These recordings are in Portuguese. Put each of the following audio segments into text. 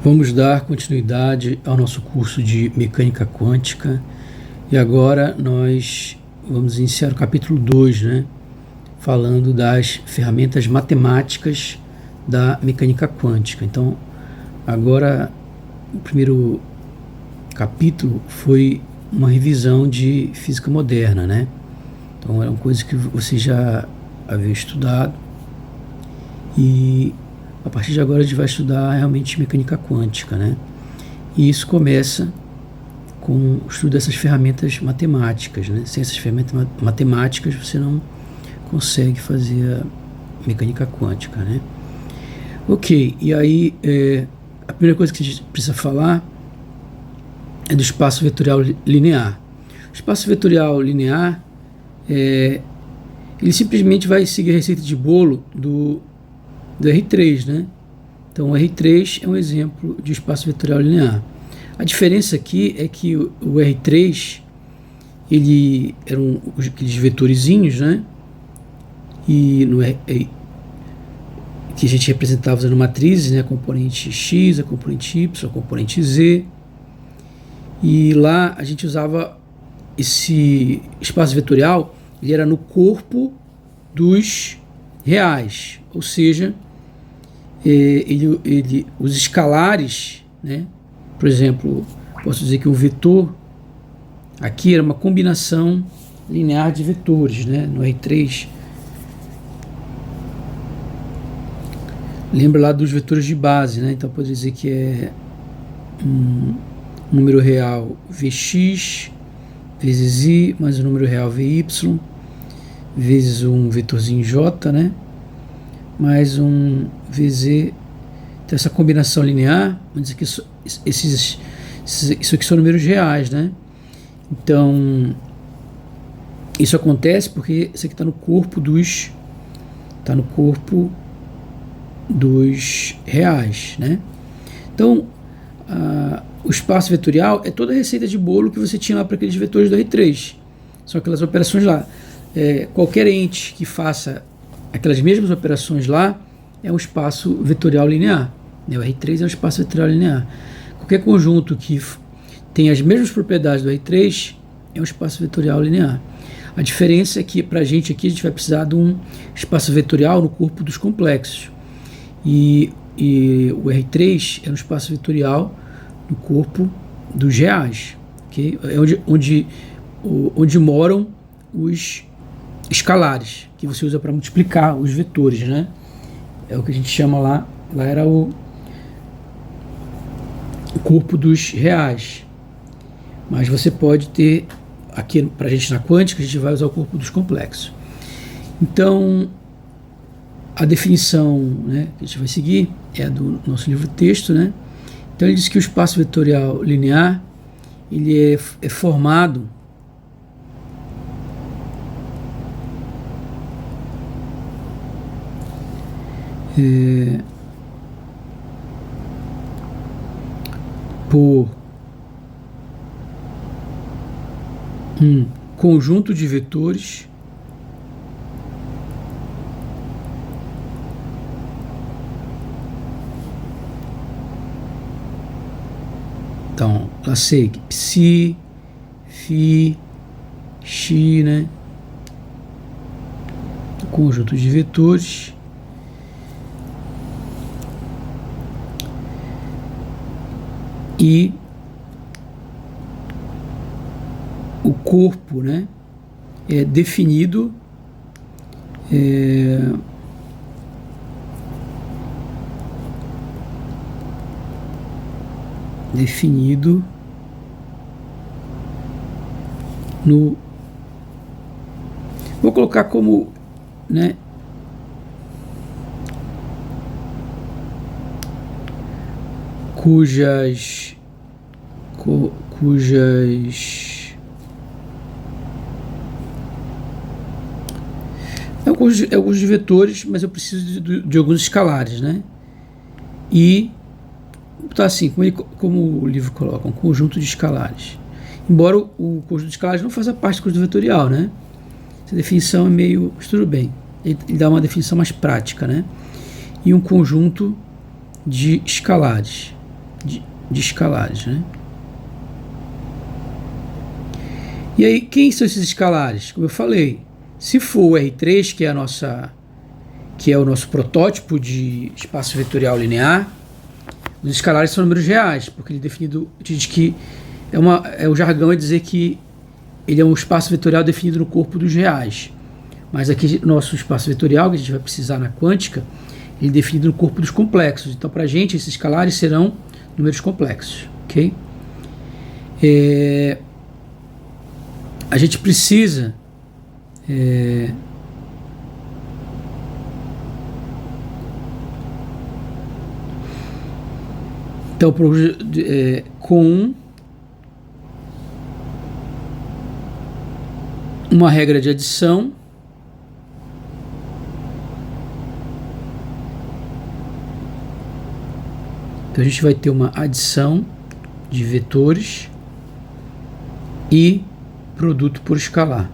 Vamos dar continuidade ao nosso curso de mecânica quântica e agora nós vamos iniciar o capítulo 2, né? Falando das ferramentas matemáticas da mecânica quântica. Então, agora o primeiro capítulo foi uma revisão de física moderna, né? Então, é uma coisa que você já havia estudado e a partir de agora a gente vai estudar realmente mecânica quântica, né? E isso começa com o estudo dessas ferramentas matemáticas, né? Sem essas ferramentas matemáticas você não consegue fazer a mecânica quântica, né? Ok, e aí a primeira coisa que a gente precisa falar é do espaço vetorial linear. O espaço vetorial linear ele simplesmente vai seguir a receita de bolo do R3, né? Então o R3 é um exemplo de espaço vetorial linear. A diferença aqui é que o R3 ele eram aqueles vetorizinhos, né? E que a gente representava usando matrizes, né? A componente X, a componente Y, a componente Z. E lá a gente usava esse espaço vetorial, ele era no corpo dos reais, ou seja, os escalares, né? Por exemplo, posso dizer que o vetor aqui era uma combinação linear de vetores, né? No R3, lembra lá dos vetores de base, né? Então pode dizer que é um número real Vx vezes I mais o número real Vy vezes um vetorzinho J, né? Mais um VZ. Então essa combinação linear, vamos dizer que isso aqui são números reais, né? Então isso acontece porque isso aqui está no corpo dos reais, né? Então o espaço vetorial é toda a receita de bolo que você tinha lá para aqueles vetores do R3. São aquelas operações lá. Qualquer ente que faça aquelas mesmas operações lá é um espaço vetorial linear, né? O R3 é um espaço vetorial linear. Qualquer conjunto que tem as mesmas propriedades do R3 é um espaço vetorial linear. A diferença é que para a gente aqui a gente vai precisar de um espaço vetorial no corpo dos complexos e o R3 é um espaço vetorial no corpo dos reais, okay? É onde moram os escalares que você usa para multiplicar os vetores, né? É o que a gente chama lá era o corpo dos reais, mas você pode ter aqui para a gente na quântica, a gente vai usar o corpo dos complexos. Então a definição, né, que a gente vai seguir é a do nosso livro texto, né? Então ele diz que o espaço vetorial linear ele é formado por um conjunto de vetores então, lá sei que psi, φ, x, né? Conjunto de vetores e o corpo, né, é definido no, vou colocar como, né, cujas alguns de vetores, mas eu preciso de alguns escalares, né? E tá assim, como o livro coloca, um conjunto de escalares. Embora o conjunto de escalares não faça parte do conjunto vetorial, né? Essa definição é meio, mas tudo bem. Ele dá uma definição mais prática, né? E um conjunto de escalares. de escalares, né? E aí, quem são esses escalares? Como eu falei, se for o R3, que é o nosso protótipo de espaço vetorial linear, os escalares são números reais, porque ele é definido, diz que o jargão é dizer que ele é um espaço vetorial definido no corpo dos reais. Mas aqui, nosso espaço vetorial, que a gente vai precisar na quântica, ele é definido no corpo dos complexos. Então, para a gente, esses escalares serão números complexos, ok? A gente precisa então, com uma regra de adição, então a gente vai ter uma adição de vetores e produto por escalar.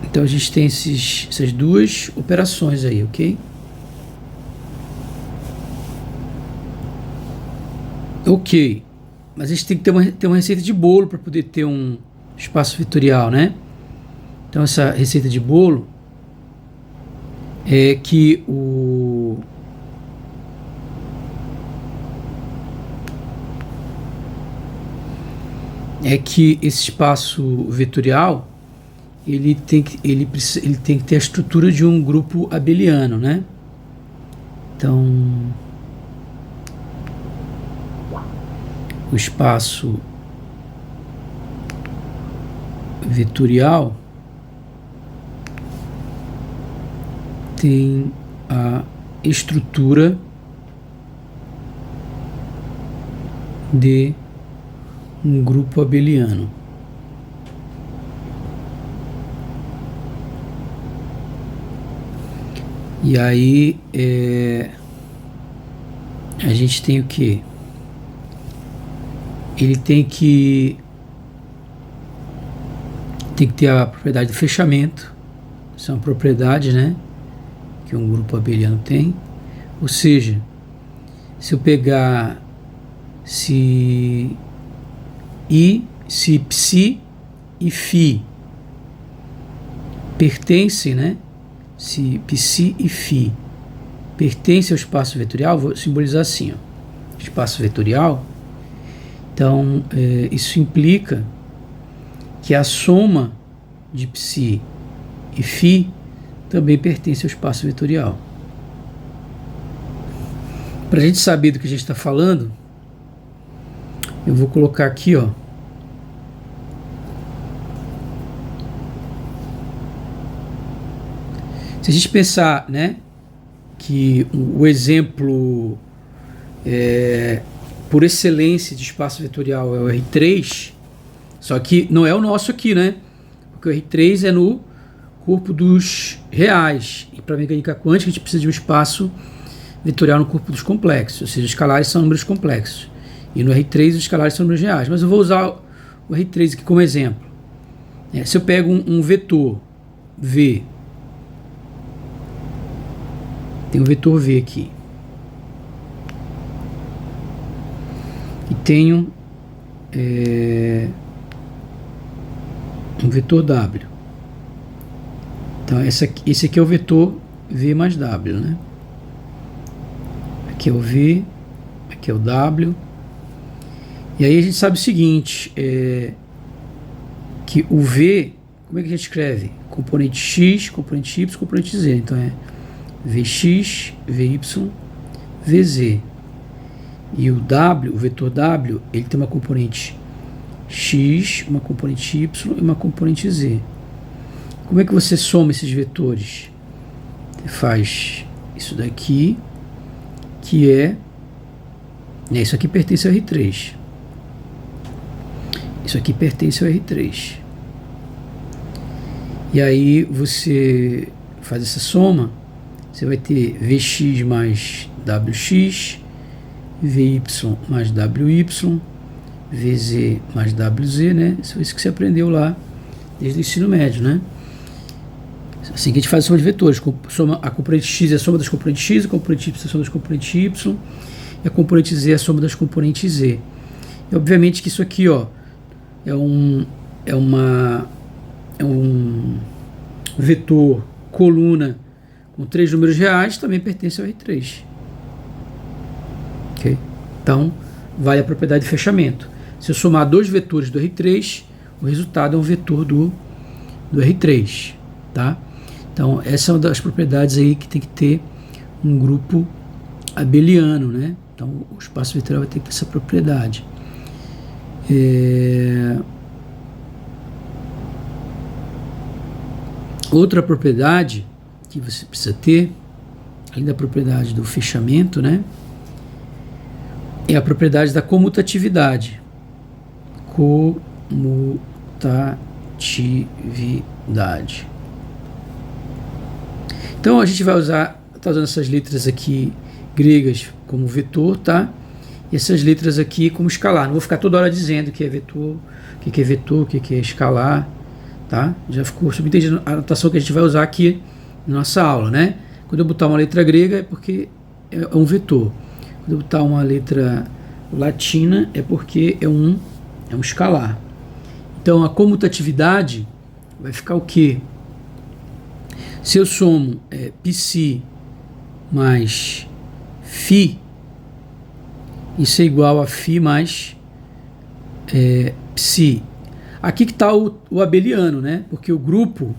Então a gente tem essas duas operações aí, ok? Ok, mas a gente tem que ter uma receita de bolo para poder ter um espaço vetorial, né? Então essa receita de bolo é que esse espaço vetorial ele tem que ter a estrutura de um grupo abeliano, né? Então o espaço vetorial tem a estrutura de um grupo abeliano. E aí a gente tem o que? Ele tem que ter a propriedade de fechamento. São propriedades, né, que um grupo abeliano tem. Ou seja, se eu pegar se psi e φ pertencem, né? Se psi e φ pertencem ao espaço vetorial, vou simbolizar assim, ó, espaço vetorial. Então, isso implica que a soma de psi e φ também pertence ao espaço vetorial. Para a gente saber do que a gente está falando, eu vou colocar aqui, ó, se a gente pensar, né, que o exemplo por excelência de espaço vetorial é o R3, só que não é o nosso aqui, né? Porque o R3 é no corpo dos reais. E para mecânica quântica a gente precisa de um espaço vetorial no corpo dos complexos, ou seja, os escalares são números complexos. E no R3 os escalares são números reais. Mas eu vou usar o R3 aqui como exemplo. Se eu pego um vetor V, tem um vetor V aqui, e tenho um vetor W. Então esse aqui é o vetor V mais W, né? Aqui é o V, aqui é o W. E aí a gente sabe o seguinte, que o V, como é que a gente escreve? Componente X, componente Y, componente Z. Então é Vx, Vy, Vz. E o W, o vetor W, ele tem uma componente X, uma componente Y e uma componente Z. Como é que você soma esses vetores? Você faz isso daqui, que isso aqui pertence ao R3. Isso aqui pertence ao R3. E aí você faz essa soma, você vai ter Vx mais Wx, Vy mais Wy, Vz mais Wz, né? Isso é isso que você aprendeu lá desde o ensino médio, né? Assim que a gente faz a soma de vetores. A componente x é a soma das componentes x, a componente y é a soma das componentes y, e a componente z é a soma das componentes z. E obviamente que isso aqui, ó, é um vetor coluna com 3 números reais, também pertence ao R3. Ok? Então, vale a propriedade de fechamento. Se eu somar dois vetores do R3, o resultado é um vetor do R3, tá? Então, essa é uma das propriedades aí que tem que ter um grupo abeliano, né? Então, o espaço vetorial vai ter que ter essa propriedade. Outra propriedade que você precisa ter, além da propriedade do fechamento, né? É a propriedade da comutatividade. Comutatividade. Então a gente vai usar, tá usando essas letras aqui gregas como vetor, tá? E essas letras aqui como escalar. Não vou ficar toda hora dizendo que é vetor, o que é vetor, o que é escalar, tá? Já ficou subentendido a notação que a gente vai usar aqui na nossa aula, né? Quando eu botar uma letra grega é porque é um vetor. Quando eu botar uma letra latina é porque é um escalar. Então a comutatividade vai ficar o quê? Se eu somo psi mais φ, isso é igual a φ mais psi. Aqui que está o abeliano, né? Porque o grupo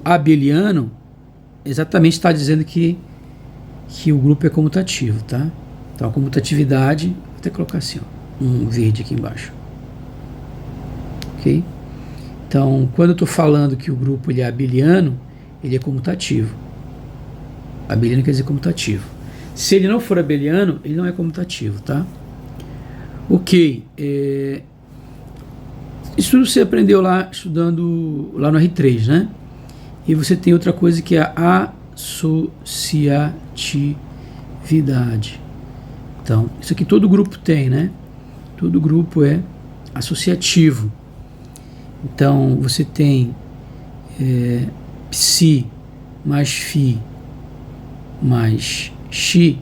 abeliano exatamente está dizendo que o grupo é comutativo, tá? Então a comutatividade, vou até colocar assim, ó, um verde aqui embaixo. Ok? Então, quando eu estou falando que o grupo ele é abeliano, ele é comutativo. Abeliano quer dizer comutativo. Se ele não for abeliano, ele não é comutativo, tá? Ok. Isso tudo você aprendeu lá, estudando lá no R3, né? E você tem outra coisa que é a associatividade. Então, isso aqui todo grupo tem, né? Todo grupo é associativo. Então, você tem psi mais φ mais x.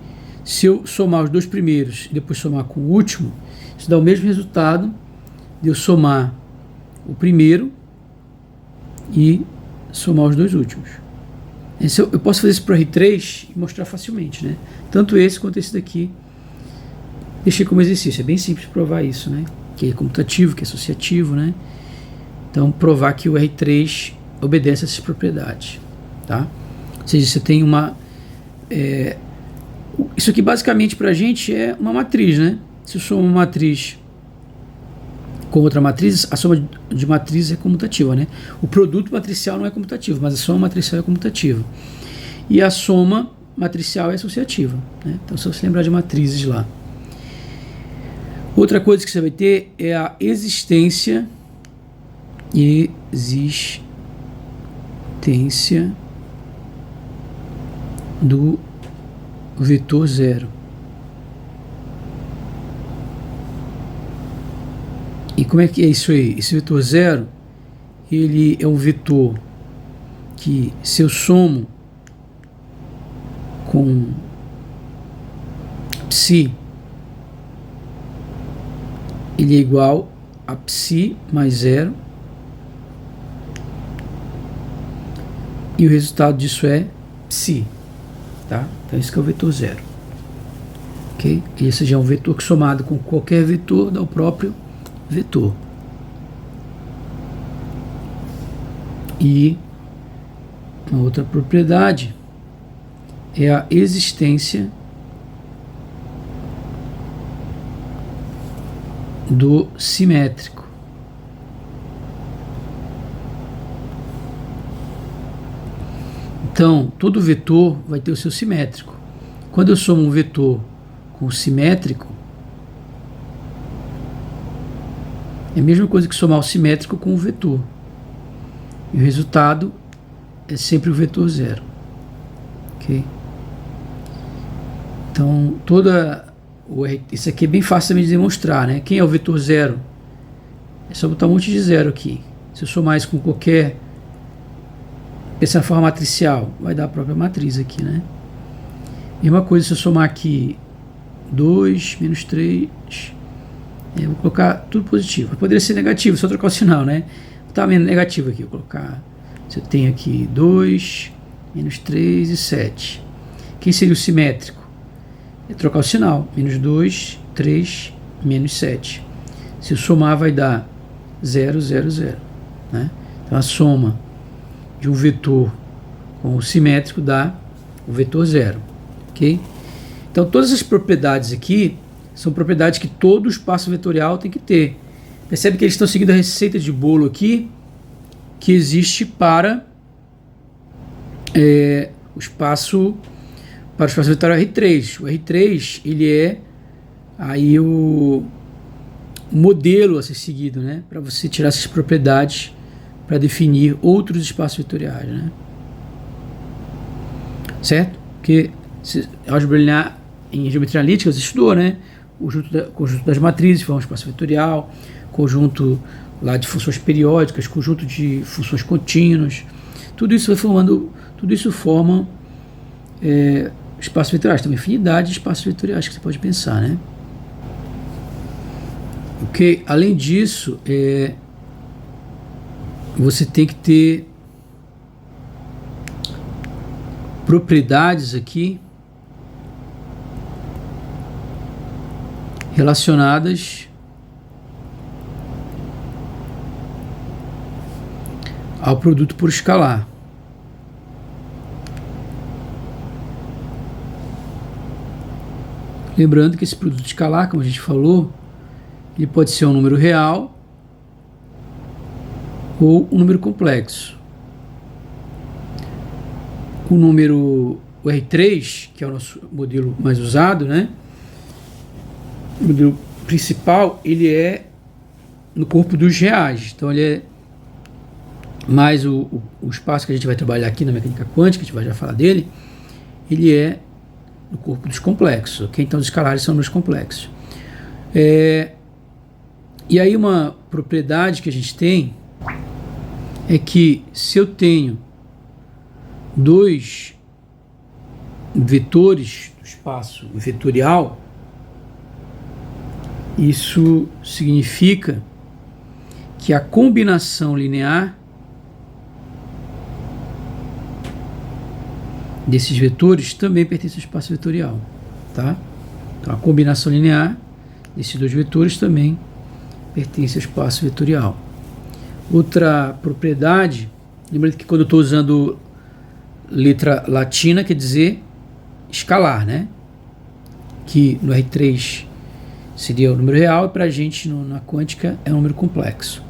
Se eu somar os dois primeiros e depois somar com o último, isso dá o mesmo resultado de eu somar o primeiro e somar os dois últimos. Eu posso fazer isso para o R3 e mostrar facilmente, né? Tanto esse quanto esse daqui. Deixei como exercício. É bem simples provar isso, né? Que é comutativo, que é associativo, né? Então, provar que o R3 obedece a essas propriedades, tá? Ou seja, você tem uma... isso aqui basicamente para a gente é uma matriz, né? Se eu somo uma matriz com outra matriz, a soma de matrizes é comutativa, né? O produto matricial não é comutativo, mas a soma matricial é comutativa. E a soma matricial é associativa, né? Então, se você lembrar de matrizes lá. Outra coisa que você vai ter é a existência do vetor zero. E como é que é isso aí? Esse vetor zero, ele é um vetor que, se eu somo com psi, ele é igual a psi mais zero, e o resultado disso é psi, tá? Então esse que é o vetor zero, ok? E esse já é um vetor que, somado com qualquer vetor, dá o próprio vetor. E uma outra propriedade é a existência do simétrico. Então, todo vetor vai ter o seu simétrico. Quando eu somo um vetor com o simétrico, é a mesma coisa que somar o simétrico com o vetor. E o resultado é sempre o vetor zero. Ok? Então, isso aqui é bem fácil também de demonstrar, né? Quem é o vetor zero? É só botar um monte de zero aqui. Se eu somar isso com qualquer Pensar de forma matricial, vai dar a própria matriz aqui, né? Mesma coisa se eu somar aqui 2 menos 3, eu vou colocar tudo positivo. Poderia ser negativo, só trocar o sinal, né? Tá negativo aqui, vou colocar. Você tem aqui 2 menos 3 e 7. Quem seria o simétrico? É trocar o sinal. Menos 2, 3, menos 7. Se eu somar, vai dar 0, 0, 0. Né? Então, a soma de um vetor com o simétrico dá o vetor 0. Ok? Então, todas as propriedades aqui são propriedades que todo espaço vetorial tem que ter. Percebe que eles estão seguindo a receita de bolo aqui que existe para o espaço vetorial R3. O R3 ele é aí o modelo a ser seguido, né, para você tirar essas propriedades para definir outros espaços vetoriais, né? Certo? Porque álgebra linear em geometria analítica você estudou, né? O conjunto das matrizes forma um espaço vetorial, conjunto lá de funções periódicas, conjunto de funções contínuas, tudo isso vai formando, tudo isso forma espaços vetoriais. Tem uma infinidade de espaços vetoriais que você pode pensar, né? Ok? Além disso, você tem que ter propriedades aqui relacionadas ao produto por escalar. Lembrando que esse produto escalar, como a gente falou, ele pode ser um número real ou um número complexo. O R3, que é o nosso modelo mais usado, né? O modelo principal, ele é no corpo dos reais. Então, ele é mais o espaço que a gente vai trabalhar aqui na mecânica quântica, a gente vai já falar dele, ele é no corpo dos complexos, ok? Então, os escalares são nos complexos. E aí, uma propriedade que a gente tem é que se eu tenho dois vetores do espaço vetorial, isso significa que a combinação linear desses vetores também pertence ao espaço vetorial, tá? Então, a combinação linear desses dois vetores também pertence ao espaço vetorial. Outra propriedade, lembrando que quando eu estou usando letra latina, quer dizer escalar, né? Que no R3 seria o número real e para a gente na quântica é um número complexo.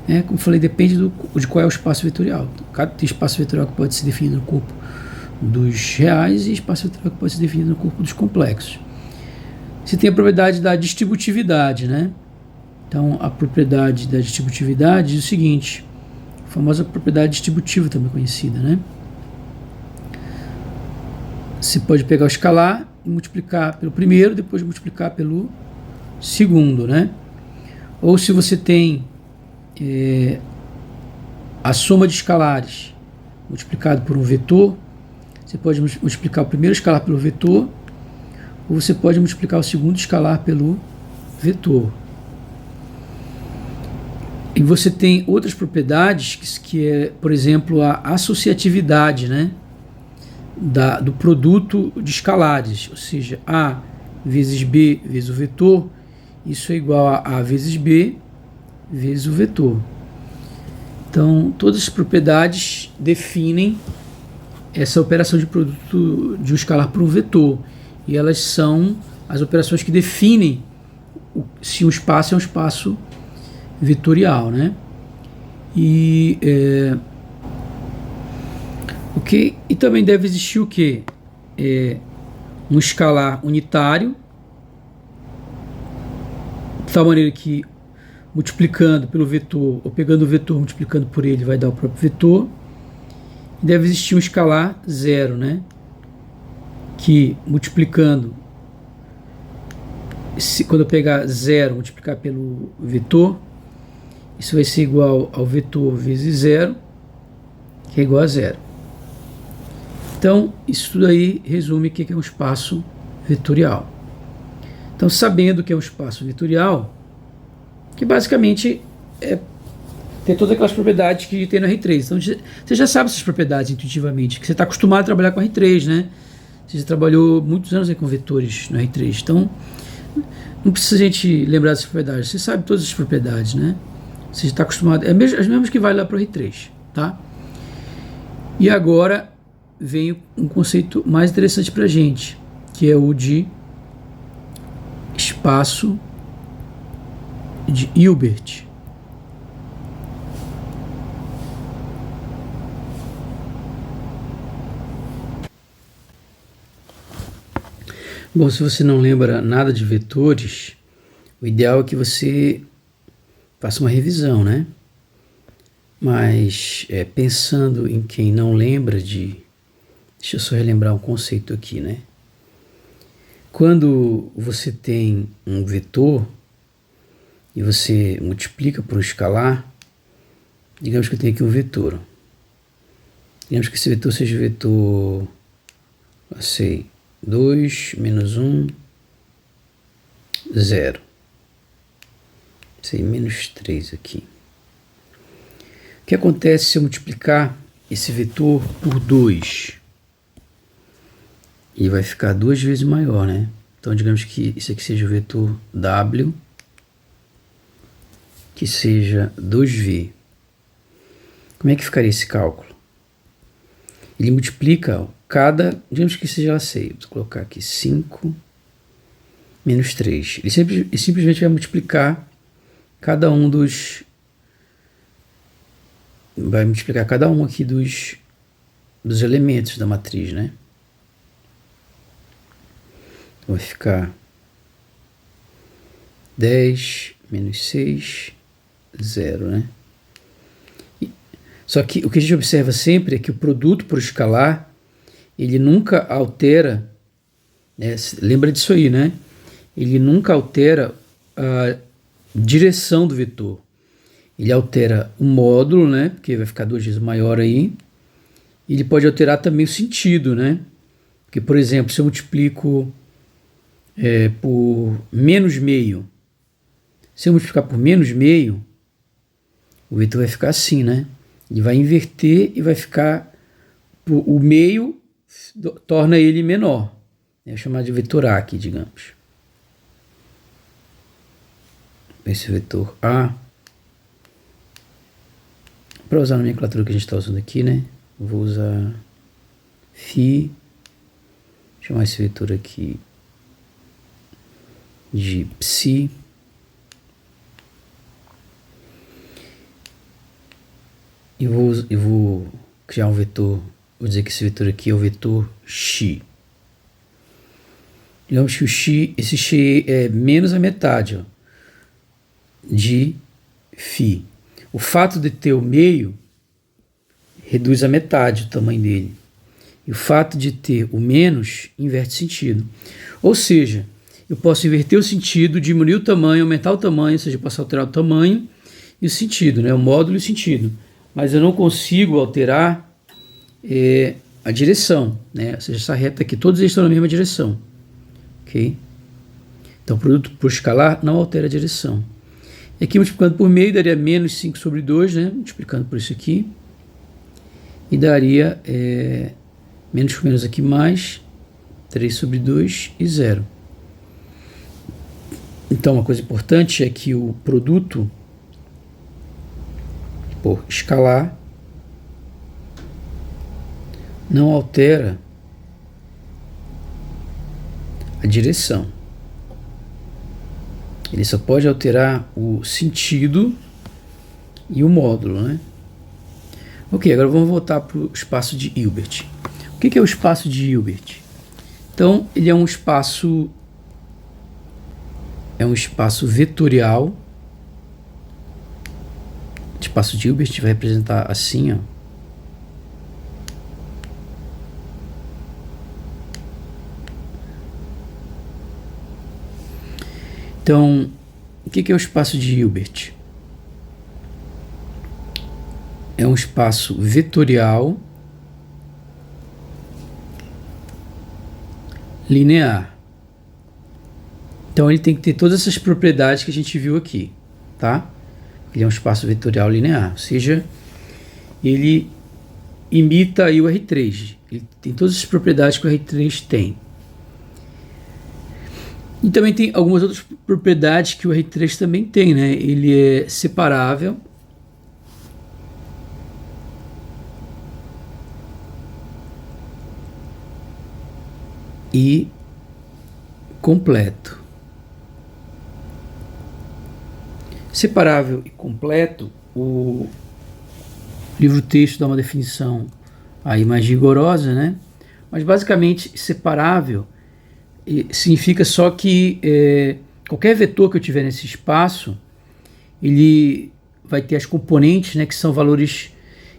Como eu falei, depende de qual é o espaço vetorial. Tem espaço vetorial que pode ser definido no corpo dos reais e espaço vetorial que pode ser definido no corpo dos complexos. Você tem a propriedade da distributividade, né? Então, a propriedade da distributividade diz o seguinte, a famosa propriedade distributiva também conhecida, né? Você pode pegar o escalar e multiplicar pelo primeiro, depois multiplicar pelo segundo, né? Ou se você tem a soma de escalares multiplicado por um vetor, você pode multiplicar o primeiro escalar pelo vetor, ou você pode multiplicar o segundo escalar pelo vetor. E você tem outras propriedades que é, por exemplo, a associatividade, né, do produto de escalares, ou seja, A vezes B vezes o vetor, isso é igual a A vezes B vezes o vetor. Então, todas as propriedades definem essa operação de produto de um escalar por um vetor, e elas são as operações que definem se um espaço é um espaço vetorial, né? Ok? E também deve existir o quê? Um escalar unitário, de tal maneira que multiplicando pelo vetor, ou pegando o vetor multiplicando por ele, vai dar o próprio vetor. E deve existir um escalar zero, né? Que multiplicando, quando eu pegar zero multiplicar pelo vetor, isso vai ser igual ao vetor vezes zero, que é igual a zero. Então, isso tudo aí resume o que é um espaço vetorial. Então, sabendo que é um espaço vetorial, que basicamente tem todas aquelas propriedades que tem no R3. Então, você já sabe essas propriedades intuitivamente, que você está acostumado a trabalhar com R3, né? Você já trabalhou muitos anos aí com vetores no R3. Então, não precisa a gente lembrar dessas propriedades. Você sabe todas as propriedades, né? Você já está acostumado. É as mesmas que vai lá para o R3, tá? E agora vem um conceito mais interessante para a gente, que é o de espaço de Hilbert. Bom, se você não lembra nada de vetores, o ideal é que você faça uma revisão, né? Mas pensando em quem não lembra de... Deixa eu só relembrar um conceito aqui, né? Quando você tem um vetor e você multiplica por um escalar, digamos que eu tenho aqui um vetor. Digamos que esse vetor seja o vetor, eu sei, 2, menos 1, 0. Sei, menos 3 aqui. O que acontece se eu multiplicar esse vetor por 2? Ele vai ficar 2 vezes maior, né? Então, digamos que isso aqui seja o vetor W, que seja 2V. Como é que ficaria esse cálculo? Ele multiplica cada, digamos que seja lá 6, vou colocar aqui 5 menos 3. Ele simplesmente vai multiplicar cada um dos... Vai multiplicar cada um aqui dos elementos da matriz, né? Vai ficar 10 menos 6, 0, né? Só que o que a gente observa sempre é que o produto por escalar, ele nunca altera, né? Lembra disso aí, né? Ele nunca altera a direção do vetor. Ele altera o módulo, né? Porque vai ficar 2 vezes maior aí. E ele pode alterar também o sentido, né? Porque, por exemplo, se eu multiplico por menos meio, se eu multiplicar por menos meio, o vetor vai ficar assim, né? Ele vai inverter e vai ficar... O meio torna ele menor. É chamado de vetor A aqui, digamos. Esse vetor A. Para usar a nomenclatura que a gente está usando aqui, né? Vou usar φ. Chamar esse vetor aqui de psi. E vou criar um vetor, vou dizer que esse vetor aqui é o vetor x. Digamos que o x, esse x é menos a metade, ó, de φ. O fato de ter o meio reduz a metade o tamanho dele. E o fato de ter o menos inverte sentido. Ou seja, eu posso inverter o sentido, diminuir o tamanho, aumentar o tamanho, ou seja, eu posso alterar o tamanho e o sentido, né? O módulo e o sentido. Mas eu não consigo alterar a direção, né? Ou seja, essa reta aqui, todos eles estão na mesma direção. Ok? Então, o produto por escalar não altera a direção. E aqui, multiplicando por meio, daria menos 5 sobre 2, né? Multiplicando por isso aqui. E daria menos com menos aqui, mais 3 sobre 2 e 0. Então, uma coisa importante é que o produto por escalar não altera a direção. Ele só pode alterar o sentido e o módulo, né? Ok, agora vamos voltar para o espaço de Hilbert. O que é o espaço de Hilbert? Então, ele é um espaço vetorial. O espaço de Hilbert vai representar assim, ó. Então, o que é o espaço de Hilbert? É um espaço vetorial linear. Então ele tem que ter todas essas propriedades que a gente viu aqui, tá? Ele é um espaço vetorial linear, ou seja, ele imita aí o R3. Ele tem todas as propriedades que o R3 tem. E também tem algumas outras propriedades que o R3 também tem, né? Ele é separável. E completo. Separável e completo, o livro-texto dá uma definição aí mais rigorosa, né? Mas basicamente separável significa só que qualquer vetor que eu tiver nesse espaço, ele vai ter as componentes, né, que são valores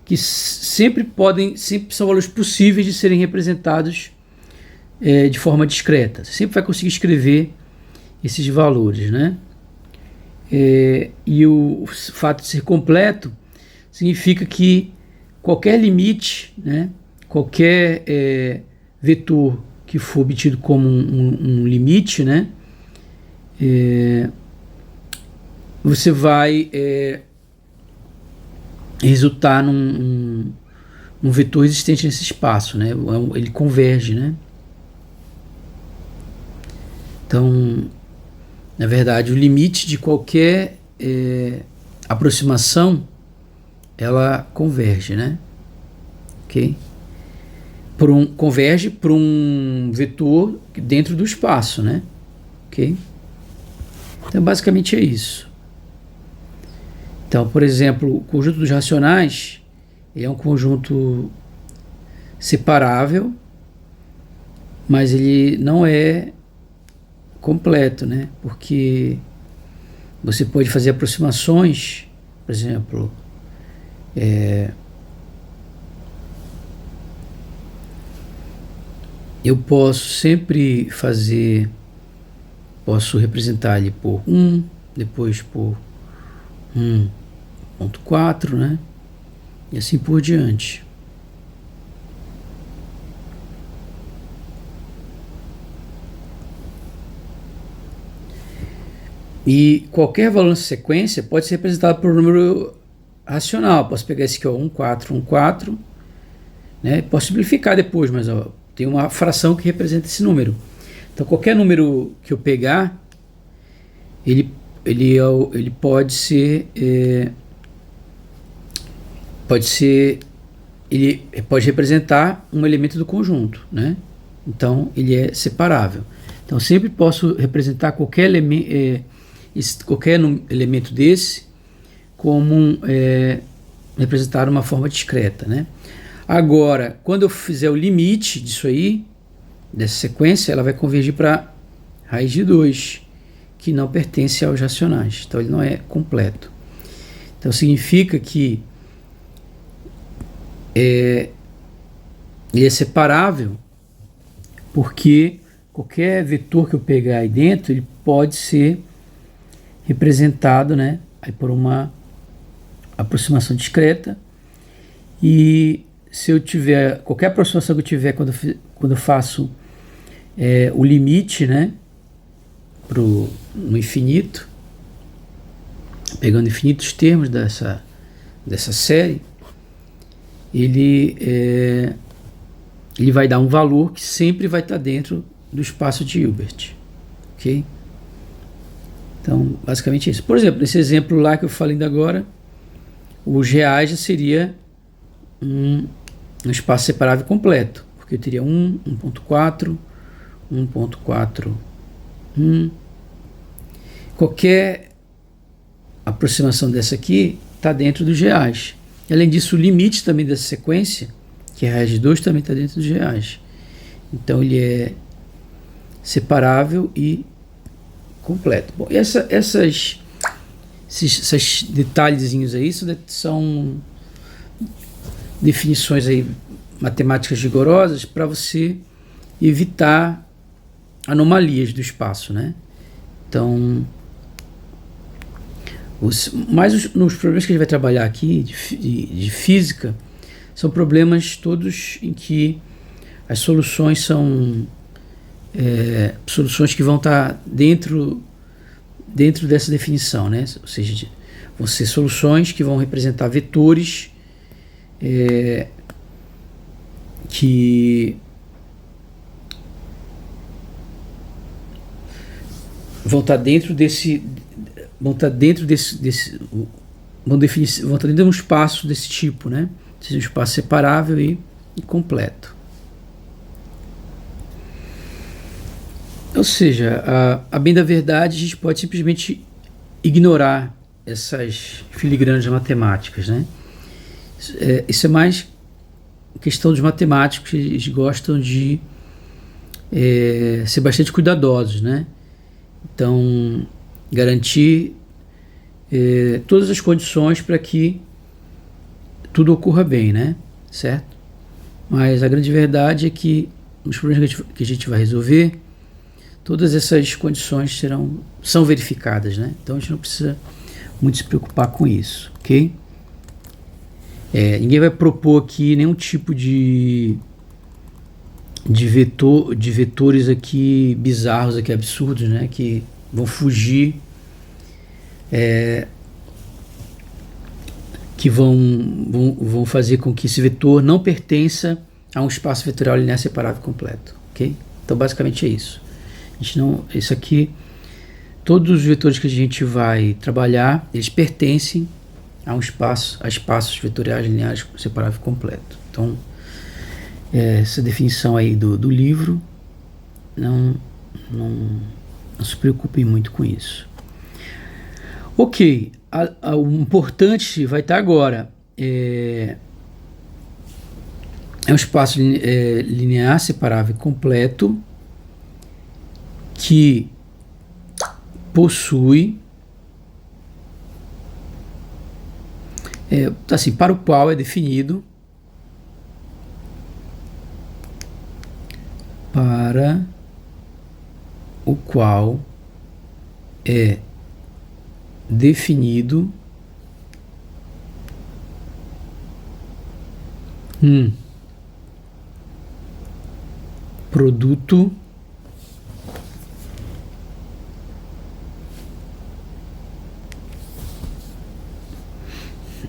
que sempre são valores possíveis de serem representados de forma discreta. Você sempre vai conseguir escrever esses valores, né? E o fato de ser completo significa que qualquer limite, né, qualquer vetor que for obtido como um limite, né, você vai resultar num vetor existente nesse espaço, né? Ele converge, né? Então, na verdade, o limite de qualquer aproximação, ela converge, né? Ok? Converge para um vetor dentro do espaço, né? Ok? Então, basicamente é isso. Então, por exemplo, o conjunto dos racionais é um conjunto separável, mas ele não é completo, né? Porque você pode fazer aproximações, por exemplo, eu posso representar ele por 1, depois por 1.4, né? E assim por diante. E qualquer valor nessa sequência pode ser representado por um número racional. Posso pegar esse aqui, ó, 1, 4, 1, 4, né? Posso simplificar depois, mas ó, tem uma fração que representa esse número. Então qualquer número que eu pegar, ele pode ser ele pode representar um elemento do conjunto, né? Então ele é separável. Então sempre posso representar qualquer elemento desse como representar uma forma discreta, né? Agora, quando eu fizer o limite disso aí, dessa sequência, ela vai convergir para raiz de 2, que não pertence aos racionais. Então ele não é completo. Então significa que ele é separável porque qualquer vetor que eu pegar aí dentro, ele pode ser representado, né, aí por uma aproximação discreta. E se eu tiver qualquer aproximação que eu tiver quando eu faço o limite, né, no infinito, pegando infinitos termos dessa série, ele vai dar um valor que sempre vai estar dentro do espaço de Hilbert, ok? Então, basicamente isso. Por exemplo, nesse exemplo lá que eu falei ainda agora, o GA já seria um espaço separável completo, porque eu teria 1.4, 1.4, 1. Qualquer aproximação dessa aqui está dentro dos GAs. Além disso, o limite também dessa sequência, que é a raiz de 2, também está dentro dos GAs. Então ele é separável e completo. Bom, esses detalhezinhos aí são definições aí matemáticas rigorosas para você evitar anomalias do espaço, né? Então, nos problemas que a gente vai trabalhar aqui de física, são problemas todos em que as soluções são soluções que vão estar dentro dessa definição, né? Ou seja, vão ser soluções que vão representar vetores que vão estar dentro desse vão estar dentro de um espaço desse tipo, né? Ou seja, um espaço separável e completo. Ou seja, a bem da verdade, a gente pode simplesmente ignorar essas filigranas matemáticas, né? Isso é mais questão dos matemáticos, que eles gostam de ser bastante cuidadosos, né? Então, garantir todas as condições para que tudo ocorra bem, né? Certo? Mas a grande verdade é que os problemas que a gente vai resolver, todas essas condições são verificadas, né? Então a gente não precisa muito se preocupar com isso, ok? Ninguém vai propor aqui nenhum tipo de vetores aqui bizarros, aqui absurdos, né? Que vão fugir, que vão fazer com que esse vetor não pertença a um espaço vetorial linear separável completo, ok? Então basicamente é isso. Isso aqui, todos os vetores que a gente vai trabalhar, eles pertencem a espaços vetoriais lineares separável completo. Então, essa definição aí do livro, não se preocupem muito com isso. Ok, o importante vai estar agora. É um espaço linear separável completo que possui, assim, para o qual é definido, produto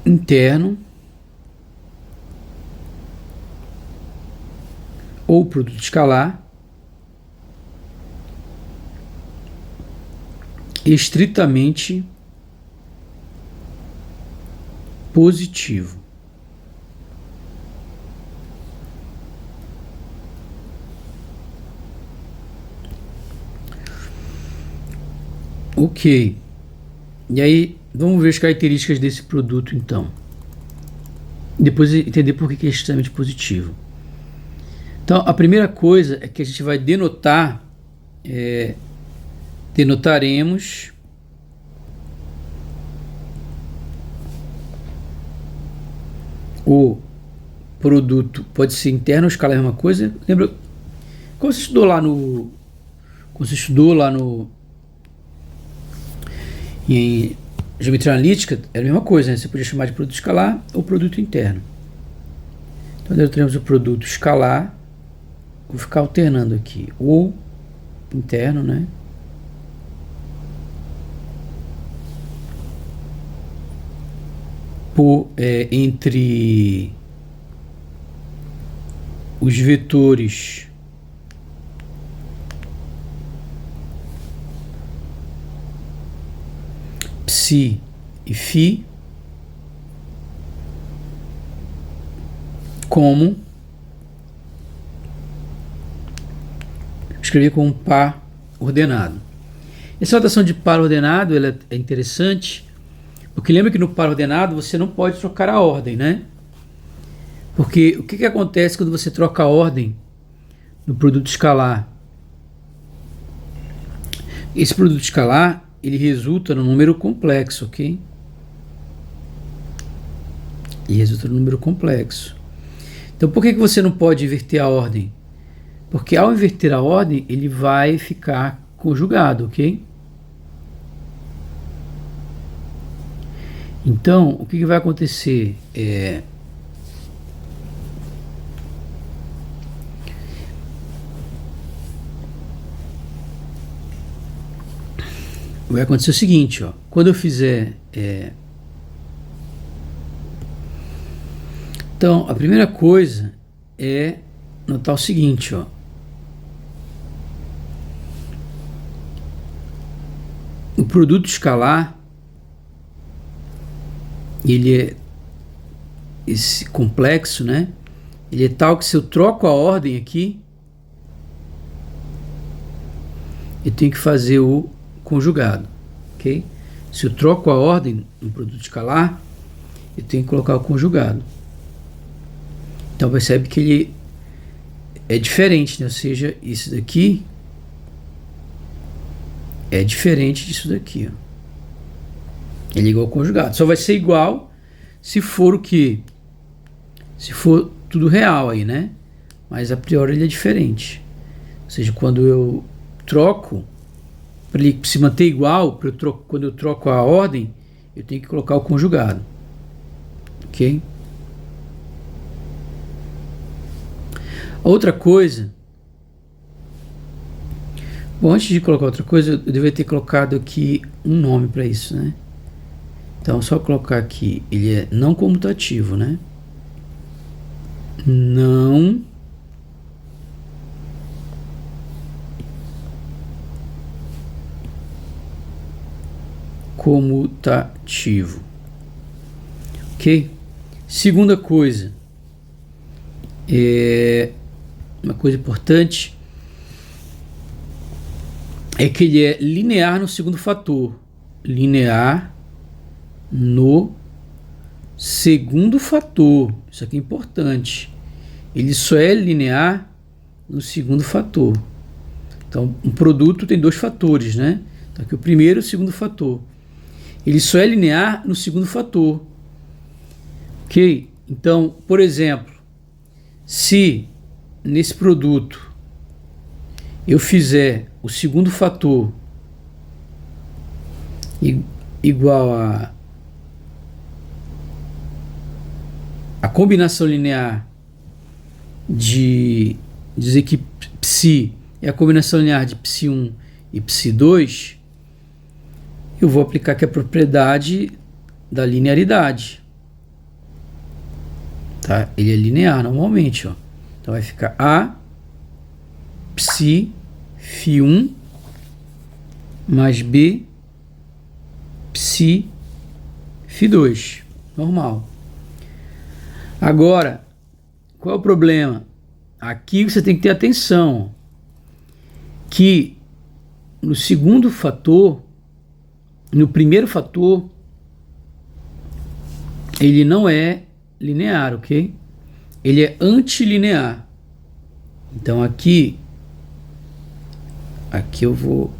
interno ou produto escalar estritamente positivo. Ok. E aí, vamos ver as características desse produto, então. Depois entender por que é extremamente positivo. Então, a primeira coisa é que a gente vai denotaremos o produto, pode ser interno ou escalar, é a mesma coisa. Lembra? Como você estudou lá em geometria analítica, era a mesma coisa, né? Você podia chamar de produto escalar ou produto interno. Então, nós teremos o produto escalar, vou ficar alternando aqui, ou interno, né? Entre os vetores psi e φ, como escrever com um par ordenado. Essa notação de par ordenado ela é interessante, porque lembra que no par ordenado você não pode trocar a ordem, né? Porque o que acontece quando você troca a ordem no produto escalar? Esse produto escalar, ele resulta num número complexo, ok? E resulta num número complexo. Então, por que você não pode inverter a ordem? Porque ao inverter a ordem, ele vai ficar conjugado, ok? Então, o que vai acontecer? vai acontecer o seguinte, ó, quando eu fizer... Então, a primeira coisa é notar o seguinte, ó. O produto escalar, ele é esse complexo, né? Ele é tal que se eu troco a ordem aqui, eu tenho que fazer o conjugado, ok? Se eu troco a ordem no produto escalar, eu tenho que colocar o conjugado. Então percebe que ele é diferente, né? Ou seja, isso daqui é diferente disso daqui, ó. Ele é igual ao conjugado. Só vai ser igual se for o quê? Se for tudo real aí, né? Mas a priori ele é diferente. Ou seja, quando eu troco, para ele se manter igual, quando eu troco a ordem, eu tenho que colocar o conjugado. Ok? Outra coisa. Bom, antes de colocar outra coisa, eu deveria ter colocado aqui um nome para isso, né? Então, só colocar aqui, ele é não comutativo, né? Não comutativo. Ok? Segunda coisa, uma coisa importante é que ele é linear no segundo fator. Linear no segundo fator. Isso aqui é importante. Ele só é linear no segundo fator. Então, um produto tem dois fatores, né? Então, aqui o primeiro e o segundo fator. Ele só é linear no segundo fator. Ok? Então, por exemplo, se nesse produto eu fizer o segundo fator igual a combinação linear de dizer que psi é a combinação linear de psi1 e psi2, eu vou aplicar aqui a propriedade da linearidade. Tá? Ele é linear normalmente, ó. Então vai ficar A psi φ1 mais B psi φ2. Normal. Agora, qual é o problema? Aqui você tem que ter atenção que no segundo fator, no primeiro fator, ele não é linear, ok? Ele é antilinear. Então aqui eu vou...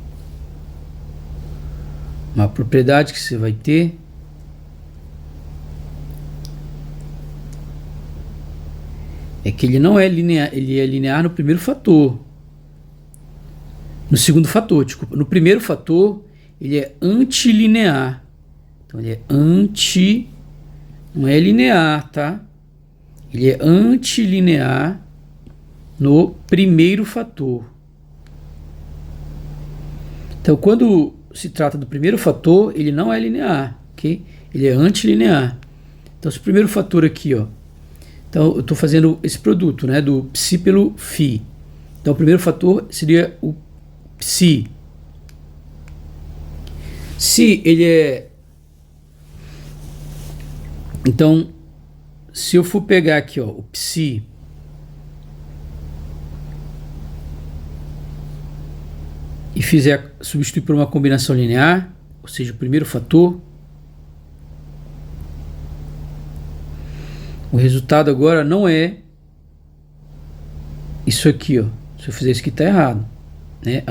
Uma propriedade que você vai ter é que ele não é linear, ele é linear no primeiro fator. No segundo fator, desculpa. No primeiro fator, ele é antilinear. Então ele é não é linear, tá? Ele é antilinear no primeiro fator. Então, quando se trata do primeiro fator, ele não é linear, ok? Ele é antilinear. Então, se o primeiro fator aqui, ó. Então, eu estou fazendo esse produto, né? Do psi pelo φ. Então, o primeiro fator seria o psi. Se ele é... Então, se eu for pegar aqui, ó, o psi e substituir por uma combinação linear, ou seja, o primeiro fator, o resultado agora não é isso aqui, ó. Se eu fizer isso aqui, está errado, né?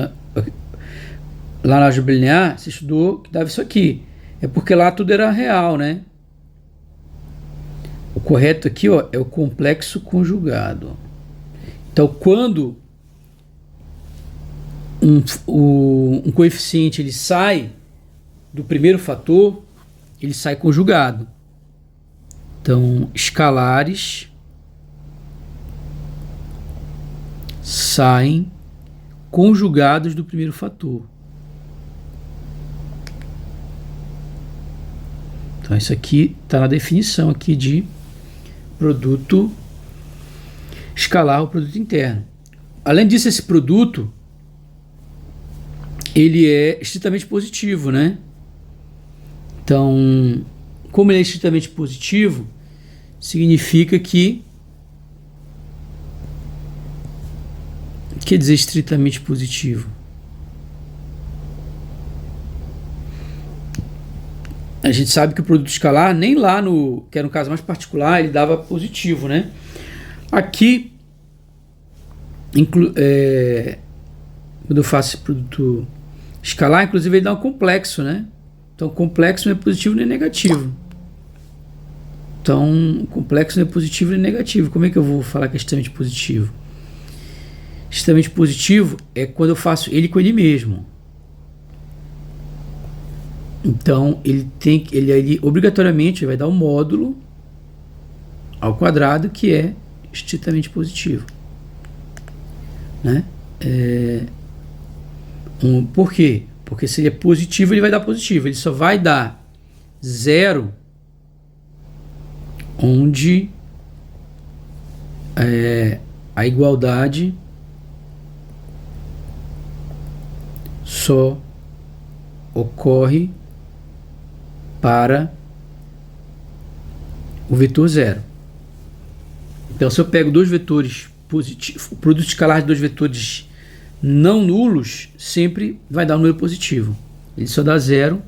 Lá na álgebra linear, você estudou que dava isso aqui. É porque lá tudo era real, né? O correto aqui, ó, é o complexo conjugado. Então, quando um coeficiente ele sai do primeiro fator, ele sai conjugado. Então, escalares saem conjugados do primeiro fator. Então isso aqui está na definição aqui de produto escalar, o produto interno. Além disso, esse produto ele é estritamente positivo, né? Então, como ele é estritamente positivo, significa que, quer dizer estritamente positivo? A gente sabe que o produto escalar, nem lá no, que era um caso mais particular, ele dava positivo, né? Aqui, quando eu faço esse produto escalar, inclusive ele dá um complexo, né? Então, complexo não é positivo nem negativo. Então, complexo não é positivo nem negativo. Como é que eu vou falar que é extremamente positivo? Extremamente positivo é quando eu faço ele com ele mesmo. Então, ele obrigatoriamente vai dar um módulo ao quadrado que é estritamente positivo, né? Por quê? Porque se ele é positivo, ele vai dar positivo. Ele só vai dar zero onde a igualdade só ocorre para o vetor zero. Então, se eu pego dois vetores positivos, o produto escalar de dois vetores não nulos sempre vai dar um número positivo. Ele só dá zero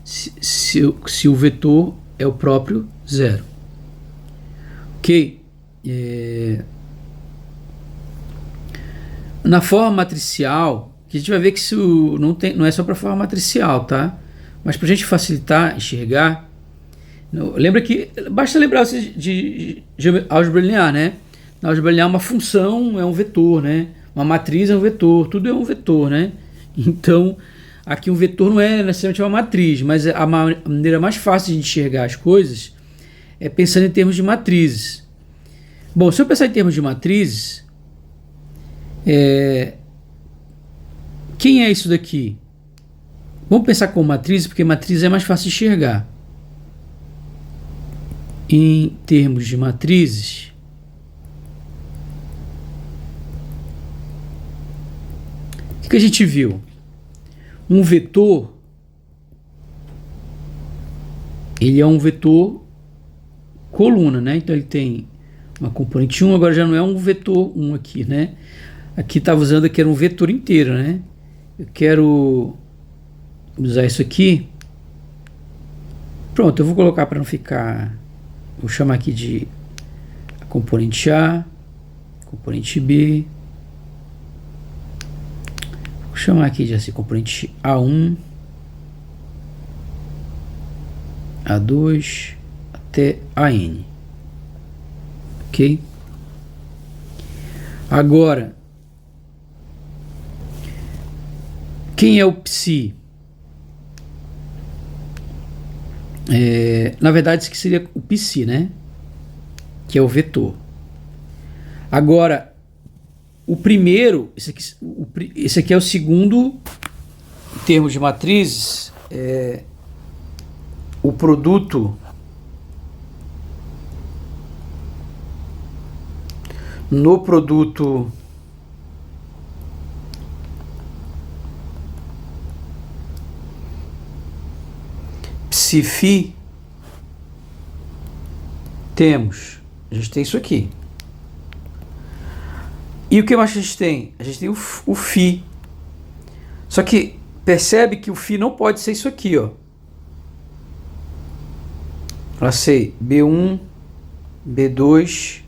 se o vetor é o próprio zero. Ok? Na forma matricial, que a gente vai ver que isso não é só para forma matricial, tá? Mas para a gente facilitar enxergar, lembra que basta lembrar de álgebra linear, né? Na álgebra linear, uma função é um vetor, né? Uma matriz é um vetor, tudo é um vetor, né? Então, aqui um vetor não é necessariamente uma matriz, mas a maneira mais fácil de enxergar as coisas é pensando em termos de matrizes. Bom, se eu pensar em termos de matrizes, quem é isso daqui? Vamos pensar com matrizes, porque matriz é mais fácil de enxergar. Em termos de matrizes, o que a gente viu? Um vetor, ele é um vetor coluna, né? Então ele tem uma componente 1, agora já não é um vetor 1 aqui, né? Aqui estava usando que era um vetor inteiro, né? Eu quero usar isso aqui. Pronto, eu vou colocar para não ficar... Vou chamar aqui de componente A, componente B. Vou chamar aqui de assim, componente A1, A2, até AN. Ok? Agora, quem é o psi? Na verdade, isso aqui seria o psi, né? Que é o vetor. Agora, o primeiro, esse aqui é o segundo, em termos de matrizes, o produto no produto psi-φ temos, a gente tem isso aqui. E o que mais a gente tem? A gente tem o φ. Só que percebe que o φ não pode ser isso aqui, ó. Eu sei, B1, B2,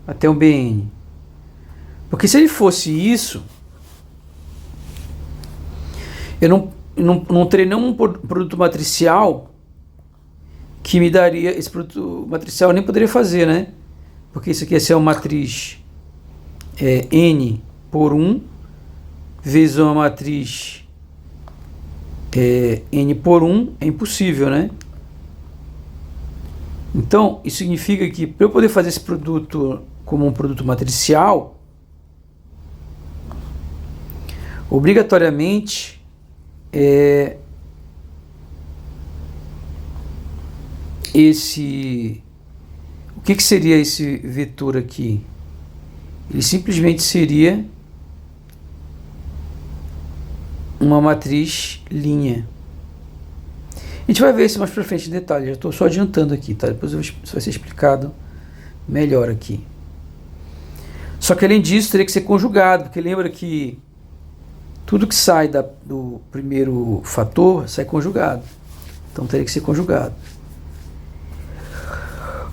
até o BN. Porque se ele fosse isso, eu não teria nenhum produto matricial que me daria, esse produto matricial eu nem poderia fazer, né? Porque isso aqui ia ser uma matriz N por 1 vezes uma matriz N por 1 é impossível, né? Então, isso significa que para eu poder fazer esse produto como um produto matricial, obrigatoriamente O que seria esse vetor aqui? Ele simplesmente seria uma matriz linha. A gente vai ver isso mais pra frente em detalhe, já estou só adiantando aqui, tá? Depois isso vai ser explicado melhor aqui. Só que além disso teria que ser conjugado, porque lembra que tudo que sai do primeiro fator sai conjugado. Então teria que ser conjugado.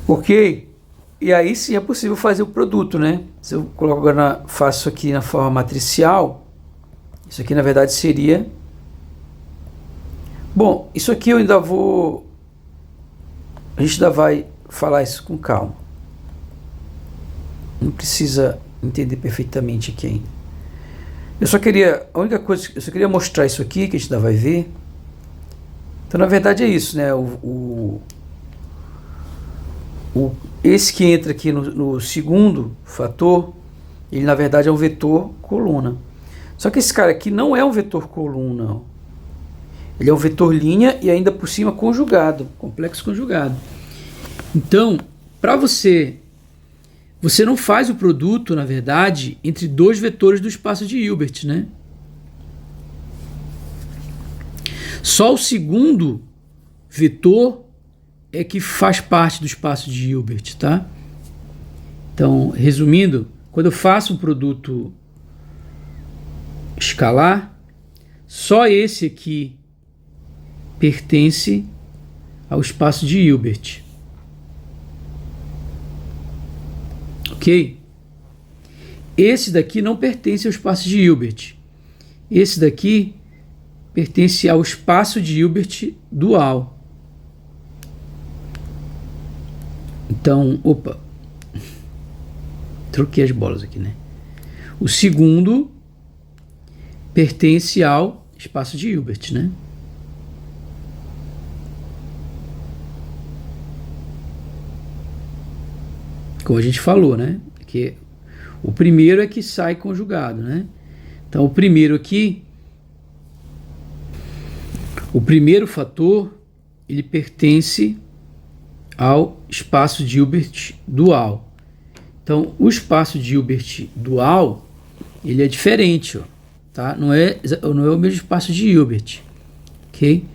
Ok? E aí sim é possível fazer o produto, né? Se eu coloco agora, faço aqui na forma matricial, isso aqui na verdade seria... Bom, isso aqui eu ainda vou... A gente ainda vai falar isso com calma. Não precisa entender perfeitamente aqui ainda. Eu só queria... A única coisa... Eu só queria mostrar isso aqui, que a gente ainda vai ver. Então, na verdade, é isso, né? Esse que entra aqui no segundo fator, ele, na verdade, é um vetor coluna. Só que esse cara aqui não é um vetor coluna, ó. Ele é um vetor linha e ainda por cima conjugado, complexo conjugado. Então, para você não faz o produto, na verdade, entre dois vetores do espaço de Hilbert, né? Só o segundo vetor é que faz parte do espaço de Hilbert, tá? Então, resumindo, quando eu faço um produto escalar, só esse aqui pertence ao espaço de Hilbert. Ok? Esse daqui não pertence ao espaço de Hilbert. Esse daqui pertence ao espaço de Hilbert dual. Então, opa, troquei as bolas aqui, né? O segundo pertence ao espaço de Hilbert, né? Como a gente falou, né? Que o primeiro é que sai conjugado, né? Então, o primeiro aqui, o primeiro fator, ele pertence ao espaço de Hilbert dual. Então, o espaço de Hilbert dual, ele é diferente, ó, tá? Não é o mesmo espaço de Hilbert, ok?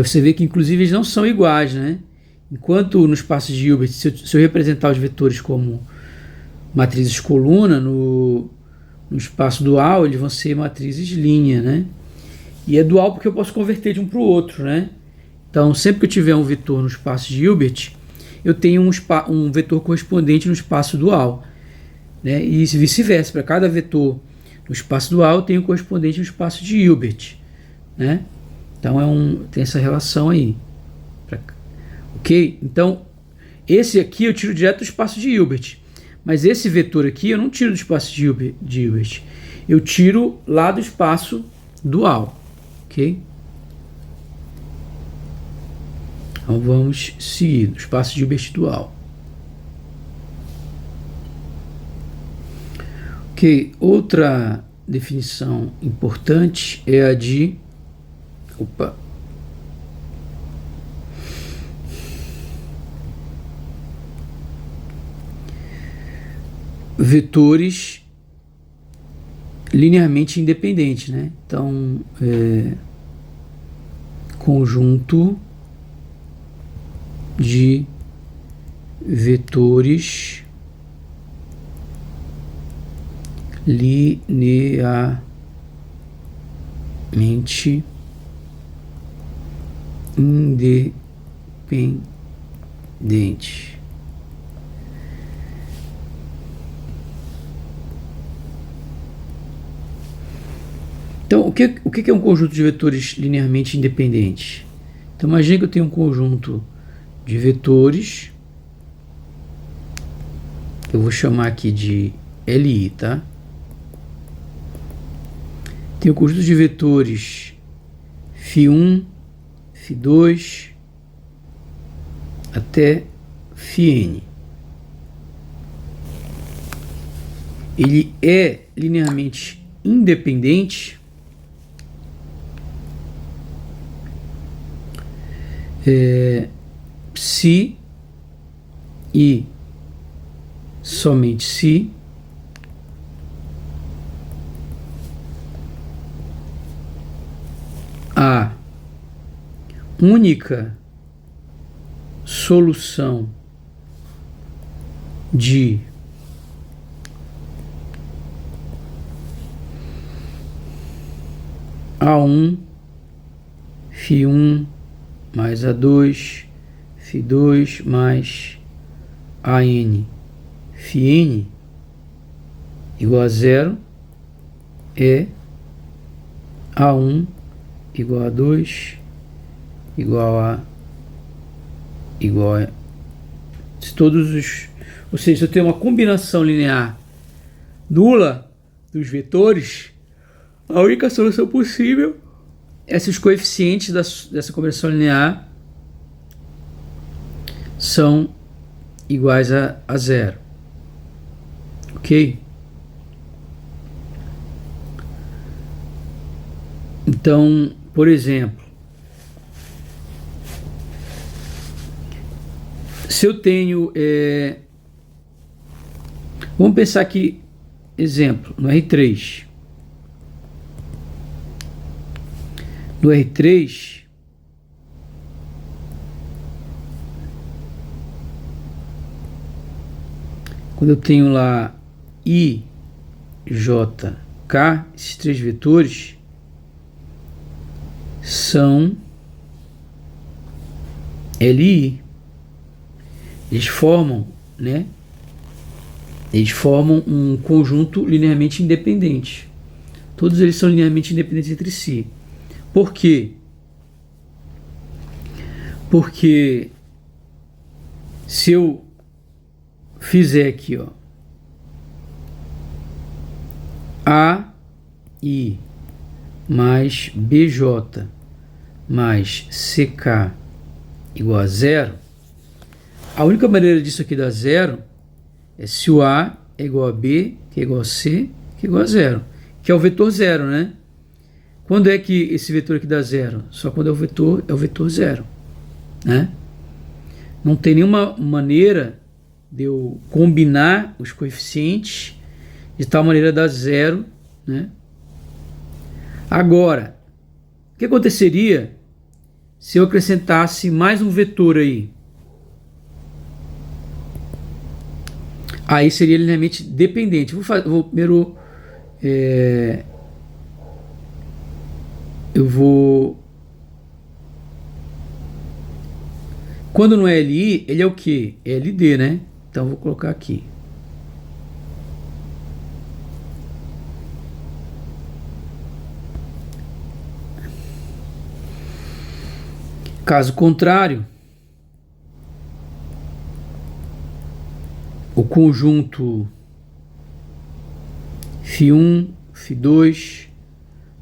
Você vê que, inclusive, eles não são iguais, né? Enquanto no espaço de Hilbert, se eu representar os vetores como matrizes coluna, no espaço dual eles vão ser matrizes linha, né? E é dual porque eu posso converter de um para o outro, né? Então, sempre que eu tiver um vetor no espaço de Hilbert, eu tenho um vetor correspondente no espaço dual, né? E vice-versa, para cada vetor no espaço dual, eu tenho um correspondente no espaço de Hilbert, né? Então, tem essa relação aí. Ok? Então, esse aqui eu tiro direto do espaço de Hilbert. Mas esse vetor aqui eu não tiro do espaço de Hilbert. Eu tiro lá do espaço dual. Ok? Então, vamos seguir do espaço de Hilbert dual. Ok? Outra definição importante é a de... Opa! Vetores linearmente independentes, né? Então, conjunto de vetores linearmente independentes. Então, o que é um conjunto de vetores linearmente independentes? Então, imagine que eu tenho um conjunto de vetores, eu vou chamar aqui de LI, tá? Tem um conjunto de vetores φ1, φ2, até φn. Ele é linearmente independente se e somente se a única solução de A1 φ1 mais A2 φ2 mais AN φn igual a zero é A1 igual a 2 igual a se todos os, ou seja, se eu tenho uma combinação linear nula dos vetores, a única solução possível é se os coeficientes dessa combinação linear são iguais a zero. Ok? Então, por exemplo, se eu tenho, vamos pensar aqui, exemplo, no R3. No R3, quando eu tenho lá I, J, K, esses três vetores são LI. Eles formam, né? Eles formam um conjunto linearmente independente. Todos eles são linearmente independentes entre si. Por quê? Porque se eu fizer aqui, ó, AI mais BJ mais CK igual a zero, a única maneira disso aqui dar zero é se o A é igual a B, que é igual a C, que é igual a zero, que é o vetor zero, né? Quando é que esse vetor aqui dá zero? Só quando é o vetor zero, né? Não tem nenhuma maneira de eu combinar os coeficientes de tal maneira a dar zero, né? Agora, o que aconteceria se eu acrescentasse mais um vetor aí? Aí seria linearmente dependente. Vou primeiro... eu vou... Quando não é LI, ele é o quê? É LD, né? Então vou colocar aqui. Caso contrário, o conjunto φ1, φ2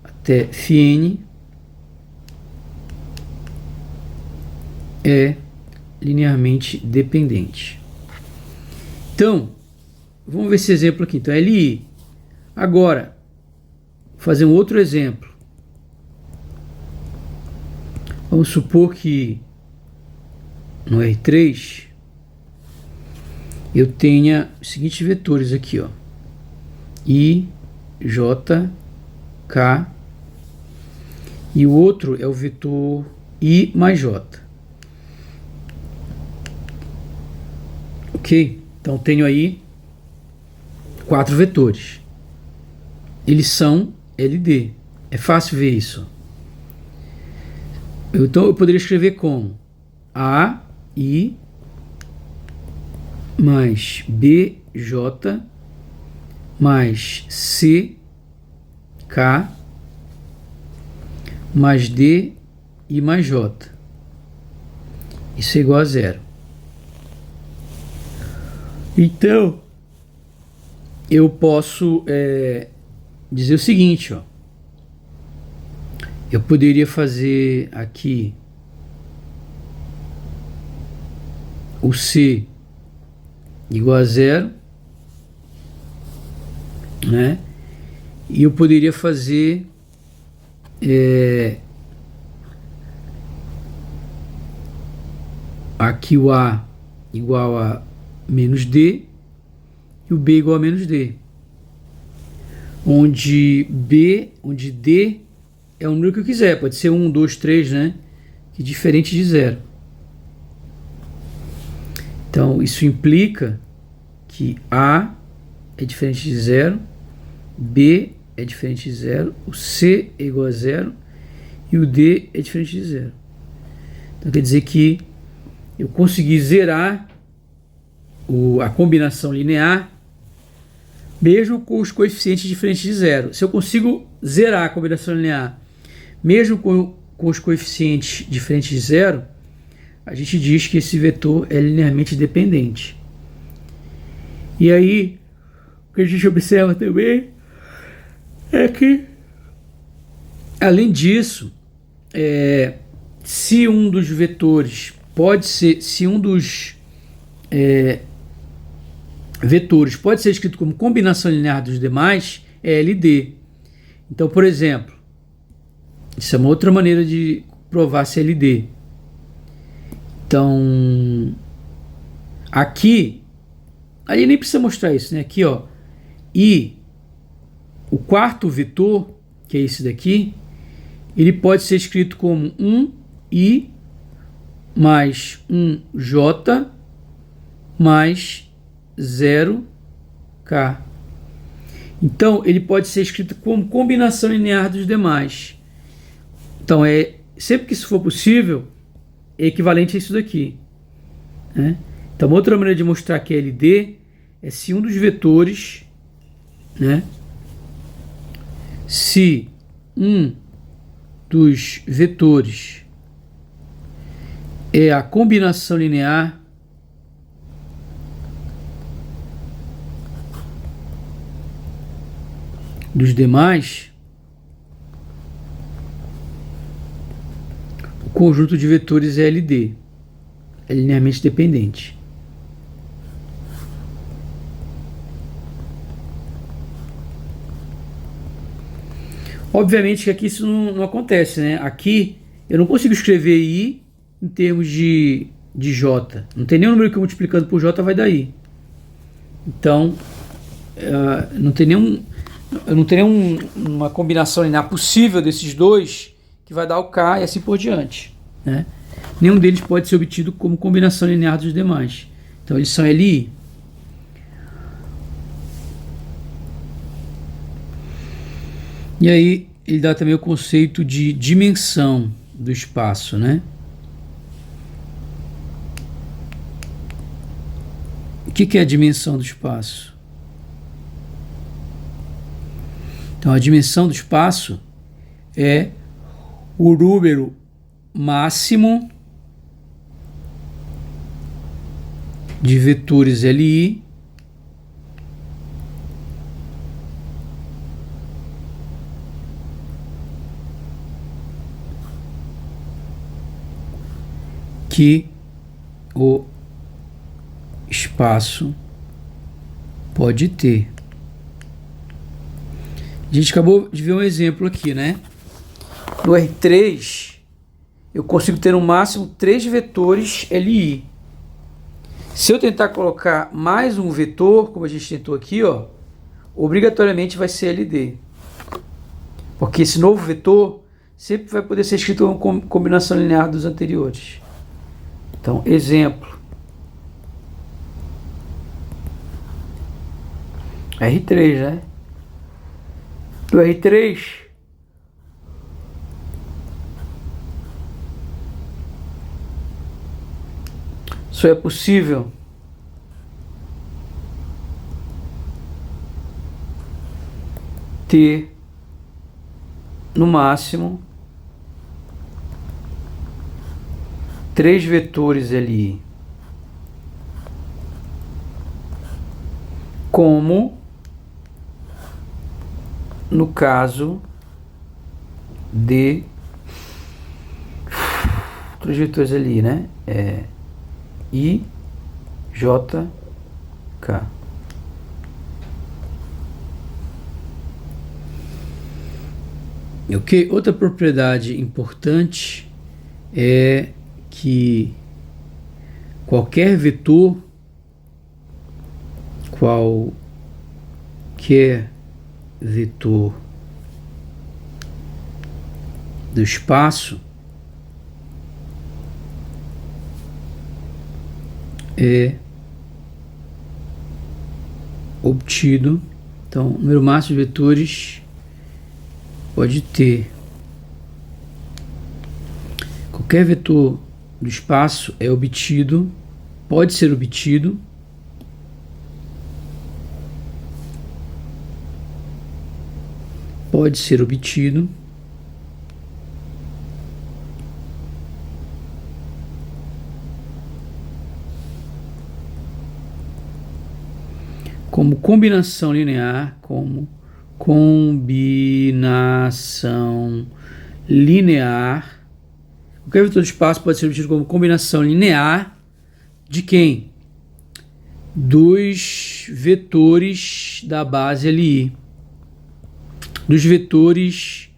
até φn é linearmente dependente. Então, vamos ver esse exemplo aqui. Então, LI. Agora, vou fazer um outro exemplo. Vamos supor que no R3 eu tenha os seguintes vetores aqui, ó. I, J, K, e o outro é o vetor I mais J. Ok? Então tenho aí 4 vetores. Eles são LD. É fácil ver isso. Então eu poderia escrever como A, I mais BJ mais C, K mais D e mais J. Isso é igual a zero. Então, eu posso dizer o seguinte, ó. Eu poderia fazer aqui o C igual a zero, né? E eu poderia fazer aqui o A igual a menos D e o B igual a menos D. Onde D é o número que eu quiser, pode ser 1, 2, 3, né? Que é diferente de 0. Então, isso implica que A é diferente de 0, B é diferente de 0, o C é igual a 0 e o D é diferente de 0. Então, quer dizer que eu consegui zerar a combinação linear mesmo com os coeficientes diferentes de 0. Se eu consigo zerar a combinação linear mesmo com os coeficientes diferentes de 0, a gente diz que esse vetor é linearmente dependente. E aí, o que a gente observa também é que, além disso, se um dos vetores vetores pode ser escrito como combinação linear dos demais, é LD. Então, por exemplo, isso é uma outra maneira de provar se é LD. Então, aqui, ali nem precisa mostrar isso, né? Aqui, ó, e o quarto vetor, que é esse daqui, ele pode ser escrito como 1i mais 1j mais 0k. Então, ele pode ser escrito como combinação linear dos demais. Então, sempre que isso for possível, é equivalente a isso daqui, né? Então, outra maneira de mostrar que é LD é se um dos vetores, né? Se um dos vetores é a combinação linear dos demais, o conjunto de vetores é LD, é linearmente dependente. Obviamente que aqui isso não acontece, né? Aqui eu não consigo escrever I em termos de J. Não tem nenhum número que eu multiplicando por J vai dar I. Então, eu não tenho uma combinação linear possível desses dois que vai dar o K e assim por diante, né? Nenhum deles pode ser obtido como combinação linear dos demais. Então, eles são LI. E aí, ele dá também o conceito de dimensão do espaço, né? O que é a dimensão do espaço? Então, a dimensão do espaço é o número máximo de vetores LI que o espaço pode ter. A gente acabou de ver um exemplo aqui, né? No R3, eu consigo ter no máximo 3 vetores LI. Se eu tentar colocar mais um vetor, como a gente tentou aqui, ó, obrigatoriamente vai ser LD. Porque esse novo vetor sempre vai poder ser escrito como combinação linear dos anteriores. Então, exemplo. R3, né? Do R3, só é possível ter no máximo 3 vetores LI, como no caso de 3 vetores ali, né? I, J, K. Ok? Outra propriedade importante é que qualquer vetor do espaço é obtido. Então, o número máximo de vetores pode ter. Qualquer vetor do espaço é obtido, pode ser obtido como combinação linear, Qualquer vetor do espaço pode ser obtido como combinação linear de quem? Dos vetores da base LI. Dos vetores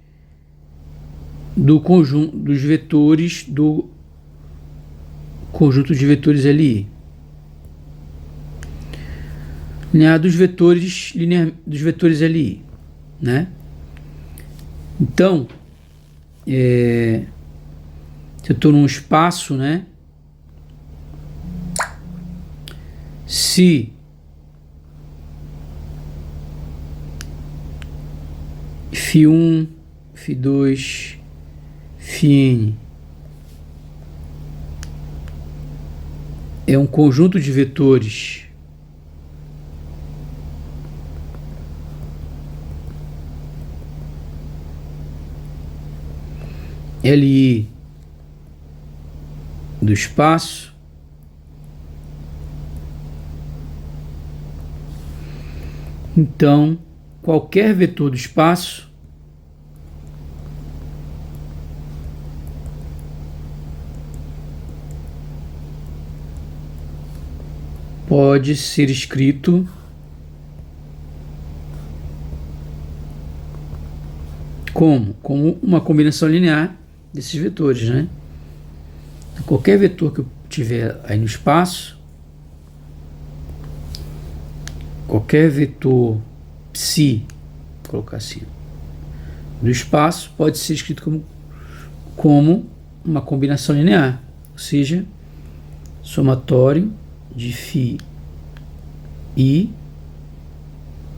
do conjunto, dos vetores do conjunto de vetores LI. Linear dos vetores LI, né? Então, se eu estou num espaço, né? Se φ1, φ2, φn é um conjunto de vetores LI do espaço, então qualquer vetor do espaço pode ser escrito como uma combinação linear desses vetores, né? Qualquer vetor que eu tiver aí no espaço, qualquer vetor psi, vou colocar assim, do espaço pode ser escrito como uma combinação linear, ou seja, somatório de φ i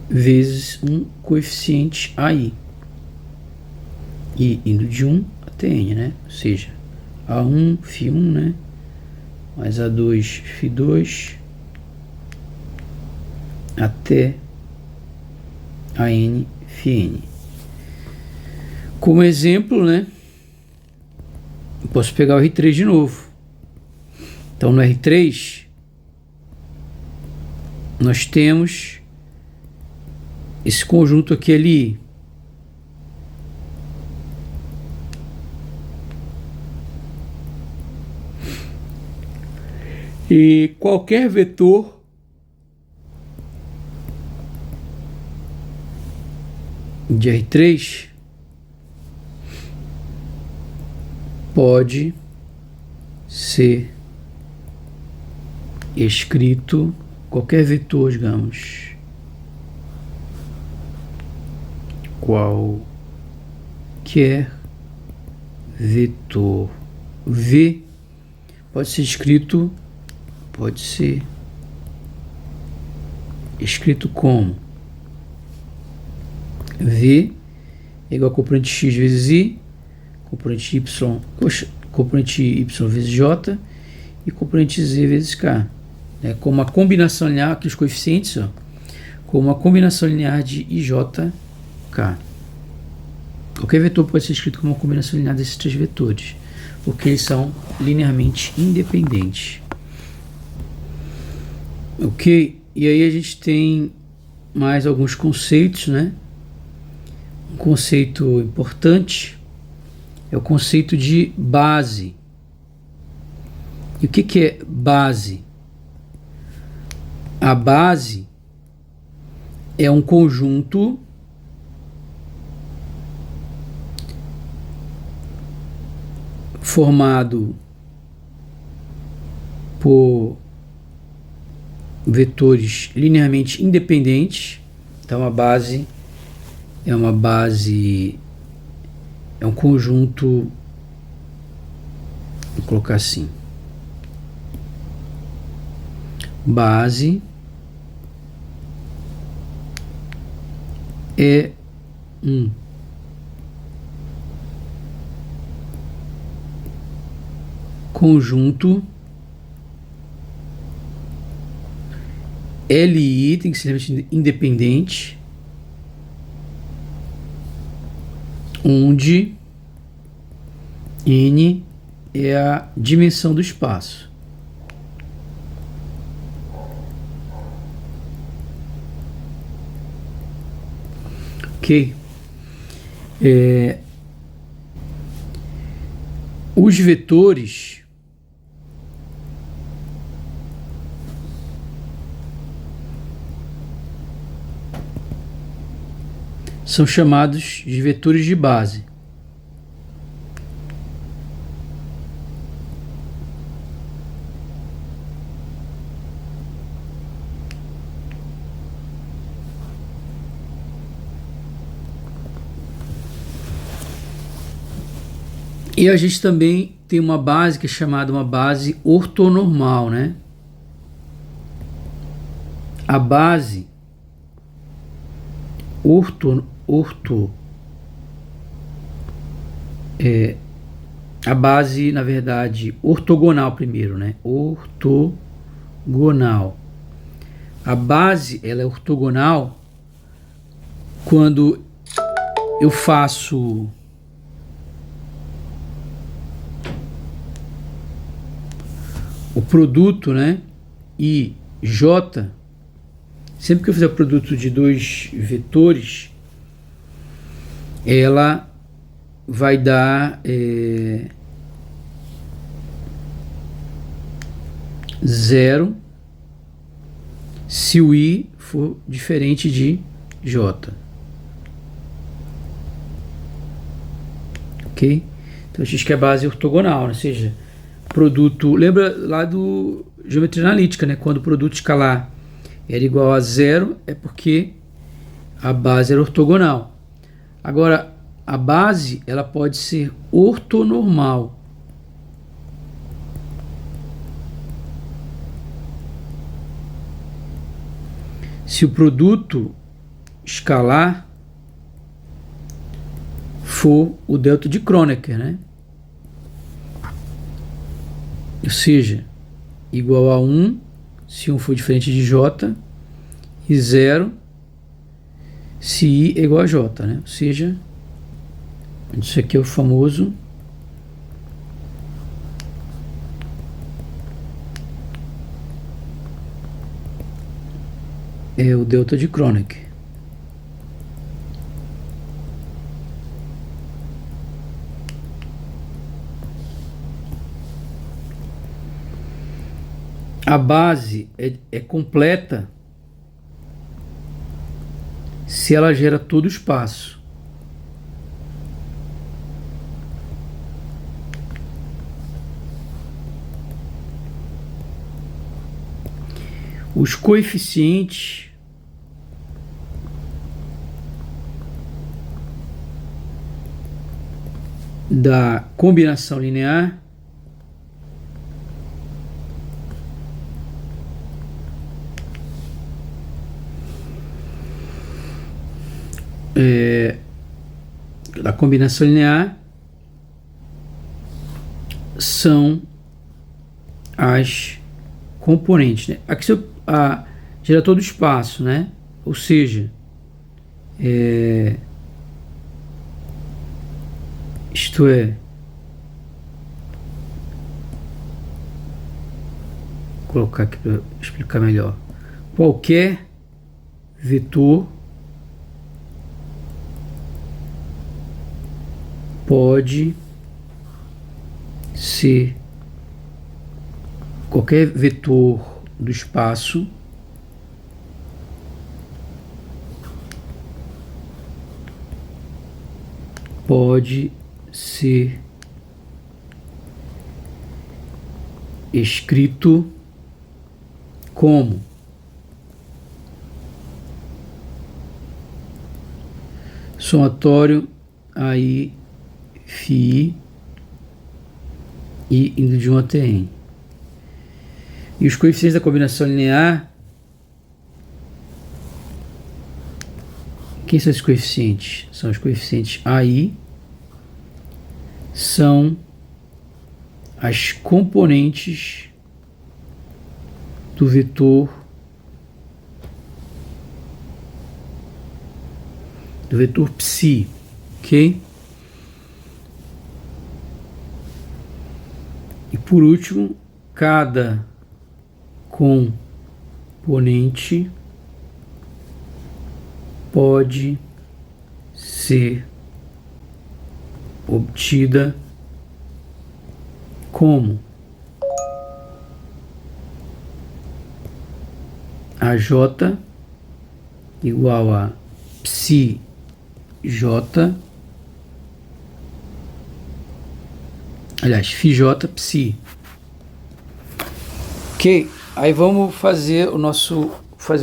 vezes um coeficiente AI. E indo de 1 até n, né? Ou seja, A1, φ1, né? Mais A2, φ2, até AN, φn. Como exemplo, né? Eu posso pegar o R3 de novo. Então, no R3, nós temos esse conjunto aqui ali. E qualquer vetor de R3 pode ser escrito, qualquer vetor, digamos, qualquer vetor V pode ser escrito como V é igual a componente x vezes i, componente y vezes j e componente z vezes k. Como uma combinação linear, aqui os coeficientes, ó, como uma combinação linear de i, j, k. Qualquer vetor pode ser escrito como uma combinação linear desses três vetores, porque eles são linearmente independentes. Ok? E aí a gente tem mais alguns conceitos, né? Um conceito importante é o conceito de base. E o que é base? A base é um conjunto formado por vetores linearmente independentes. Então a base é um conjunto, vou colocar assim, base é um conjunto LI, tem que ser independente, onde N é a dimensão do espaço. Ok? Os vetores são chamados de vetores de base. E a gente também tem uma base que é chamada uma base ortonormal, né? A base a base, na verdade, ortogonal primeiro, né? Ortogonal. A base, ela é ortogonal quando eu faço o produto, né? I, J, sempre que eu fizer o produto de dois vetores, ela vai dar zero se o I for diferente de J. Ok? Então a gente quer base ortogonal, né? Ou seja, produto, lembra lá do geometria analítica, né? Quando o produto escalar era igual a zero, é porque a base era ortogonal. Agora, a base, ela pode ser ortonormal. Se o produto escalar for o delta de Kronecker, né? Ou seja, igual a 1 se 1 for diferente de J e 0 se I é igual a J, né? Ou seja, isso aqui é o famoso o delta de Kronecker. A base é completa se ela gera todo o espaço. Os coeficientes da combinação linear são as componentes, né? Aqui gera todo o espaço, né? Ou seja, isto é, vou colocar aqui para explicar melhor. Qualquer vetor pode ser qualquer vetor do espaço pode ser escrito como somatório AI, Φ, I indo de 1 até N. E os coeficientes da combinação linear, quem são esses coeficientes? São os coeficientes AI, são as componentes do vetor psi, ok? E por último, cada componente pode ser obtida como AJ igual a psi J, aliás, Φj psi. Ok, aí vamos fazer o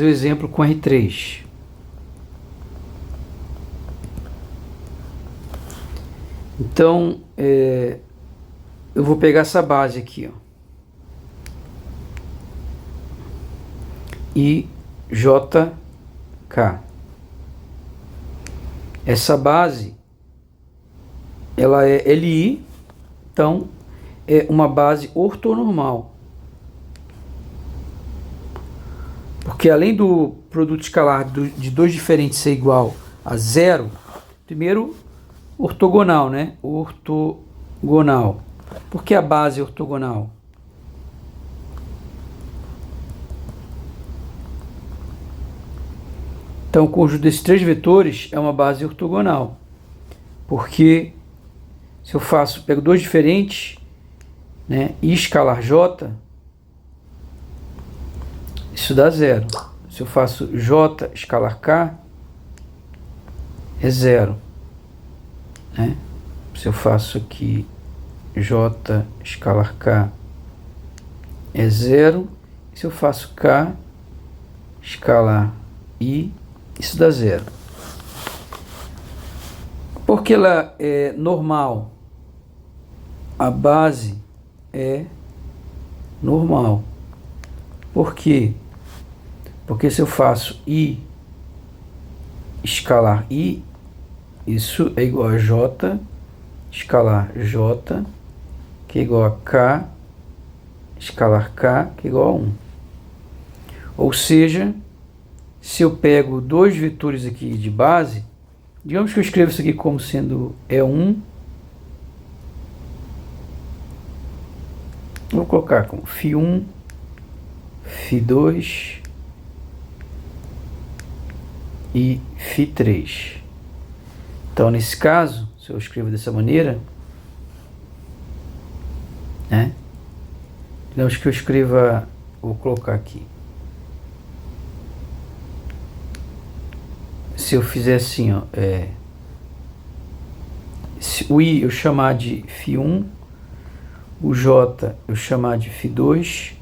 exemplo com R3. Então, eu vou pegar essa base aqui, ó, IJK. Essa base, ela é Li, então é uma base ortonormal. Porque além do produto escalar de dois diferentes ser igual a zero, primeiro ortogonal, né? Ortogonal. Por que a base é ortogonal? Então, o conjunto desses três vetores é uma base ortogonal. Porque se eu pego dois diferentes, né, I escalar J, isso dá zero. Se eu faço J escalar K, é zero, né? Se eu faço aqui J escalar K, é zero. Se eu faço K escalar I, isso dá zero. Porque ela é normal, a base é normal. Por quê? Porque se eu faço I escalar I, isso é igual a J escalar J, que é igual a K escalar K, que é igual a 1. Ou seja, se eu pego dois vetores aqui de base, digamos que eu escrevo isso aqui como sendo E1, vou colocar como Φ1, Φ2 e Φ3. Então, nesse caso, se eu escrevo dessa maneira, né? Digamos que eu escreva, vou colocar aqui. Se eu fizer assim, ó, o I eu chamar de Φ1, o J eu chamar de Φ2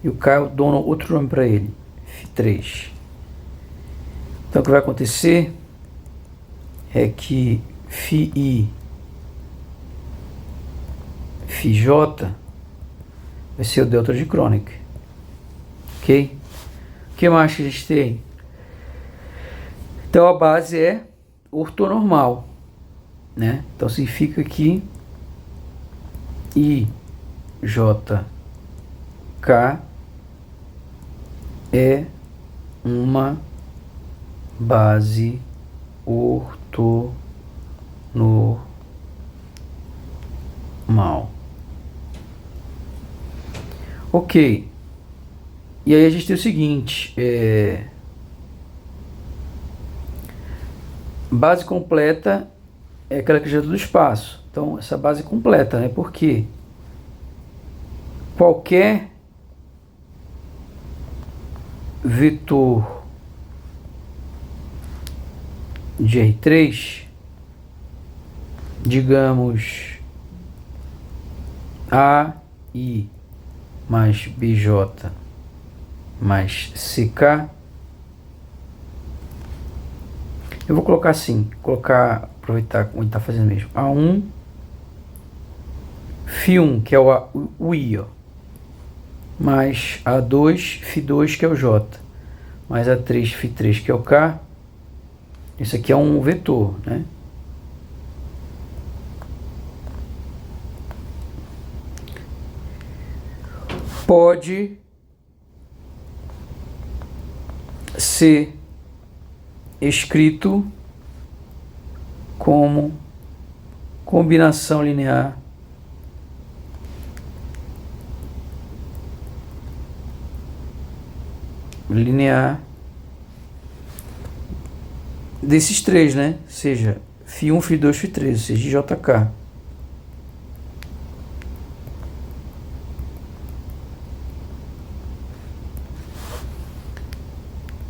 e o K eu dou outro nome para ele, Φ3. Então o que vai acontecer é que ΦI, ΦJ vai ser o delta de Kronecker, ok? O que mais que a gente tem? Então a base é ortonormal, né? Então significa que IJK é uma base ortonormal. Ok. E aí a gente tem o seguinte, base completa é aquela que gera do espaço. Então, essa base completa, né? Porque qualquer vetor de R3, digamos AI mais BJ mais CK. Eu vou colocar assim, aproveitar como a gente está fazendo mesmo, A1 Φ1, que é o I, ó, mais A2 Φ2, que é o J, mais A3 Φ3, que é o K. Isso aqui é um vetor, né? Pode ser escrito como combinação linear desses três, né? Seja Φ1, Φ2, Φ3, ou seja, JK.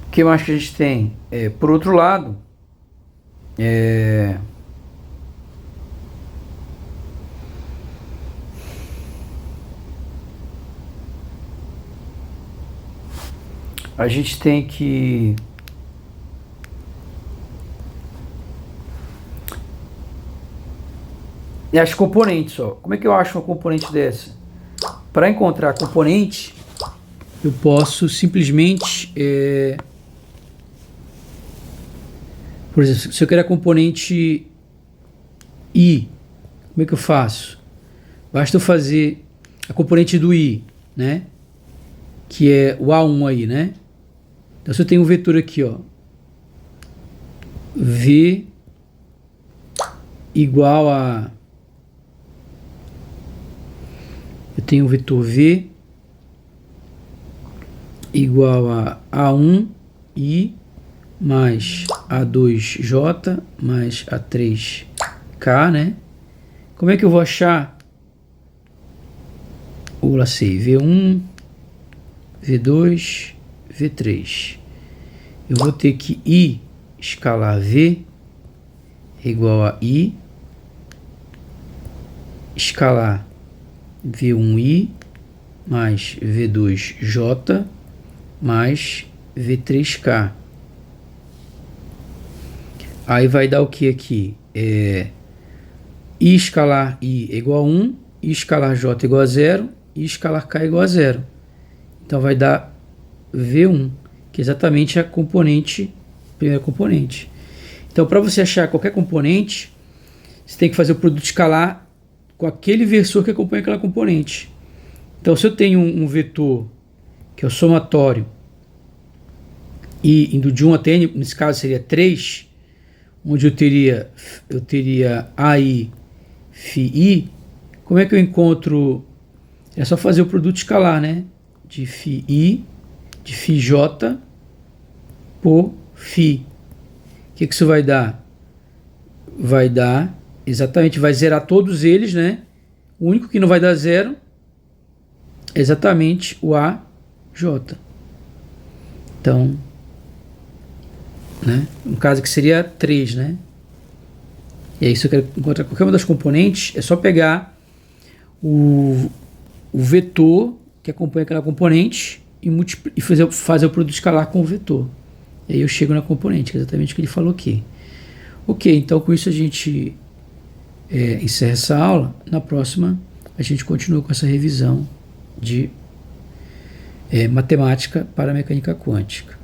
O que mais que a gente tem? Por outro lado, a gente tem que as componentes, ó. Como é que eu acho uma componente dessa? Para encontrar a componente, eu posso simplesmente, por exemplo, se eu quero a componente I, como é que eu faço? Basta eu fazer a componente do I, né? Que é o A1 aí, né? Então, se eu tenho um vetor aqui, ó, V igual a... Eu tenho um vetor V igual a A1I mais A2J mais A3K, né? Como é que eu vou achar o lacei? V1, V2, V3. Eu vou ter que I escalar V igual a I escalar V1I mais V2J mais V3K. Aí vai dar o que aqui? I escalar I é igual a 1, I escalar J igual a 0, I escalar K igual a 0. Então vai dar V1, que é exatamente a componente, primeira componente. Então, para você achar qualquer componente, você tem que fazer o produto escalar com aquele versor que acompanha aquela componente. Então, se eu tenho um vetor que é o somatório e indo de 1 até n, nesse caso seria 3, onde eu teria AI Φi, como é que eu encontro? É só fazer o produto escalar, né? De Φi, de Φj por Φ. O que isso vai dar? Vai dar, exatamente, vai zerar todos eles, né? O único que não vai dar zero é exatamente o AJ. Então, né? No caso que seria 3, né? E aí, se eu quero encontrar qualquer uma das componentes, é só pegar o vetor que acompanha aquela componente e fazer o produto escalar com o vetor. E aí eu chego na componente, que é exatamente o que ele falou aqui. Ok, então com isso a gente encerra essa aula. Na próxima a gente continua com essa revisão de matemática para a mecânica quântica.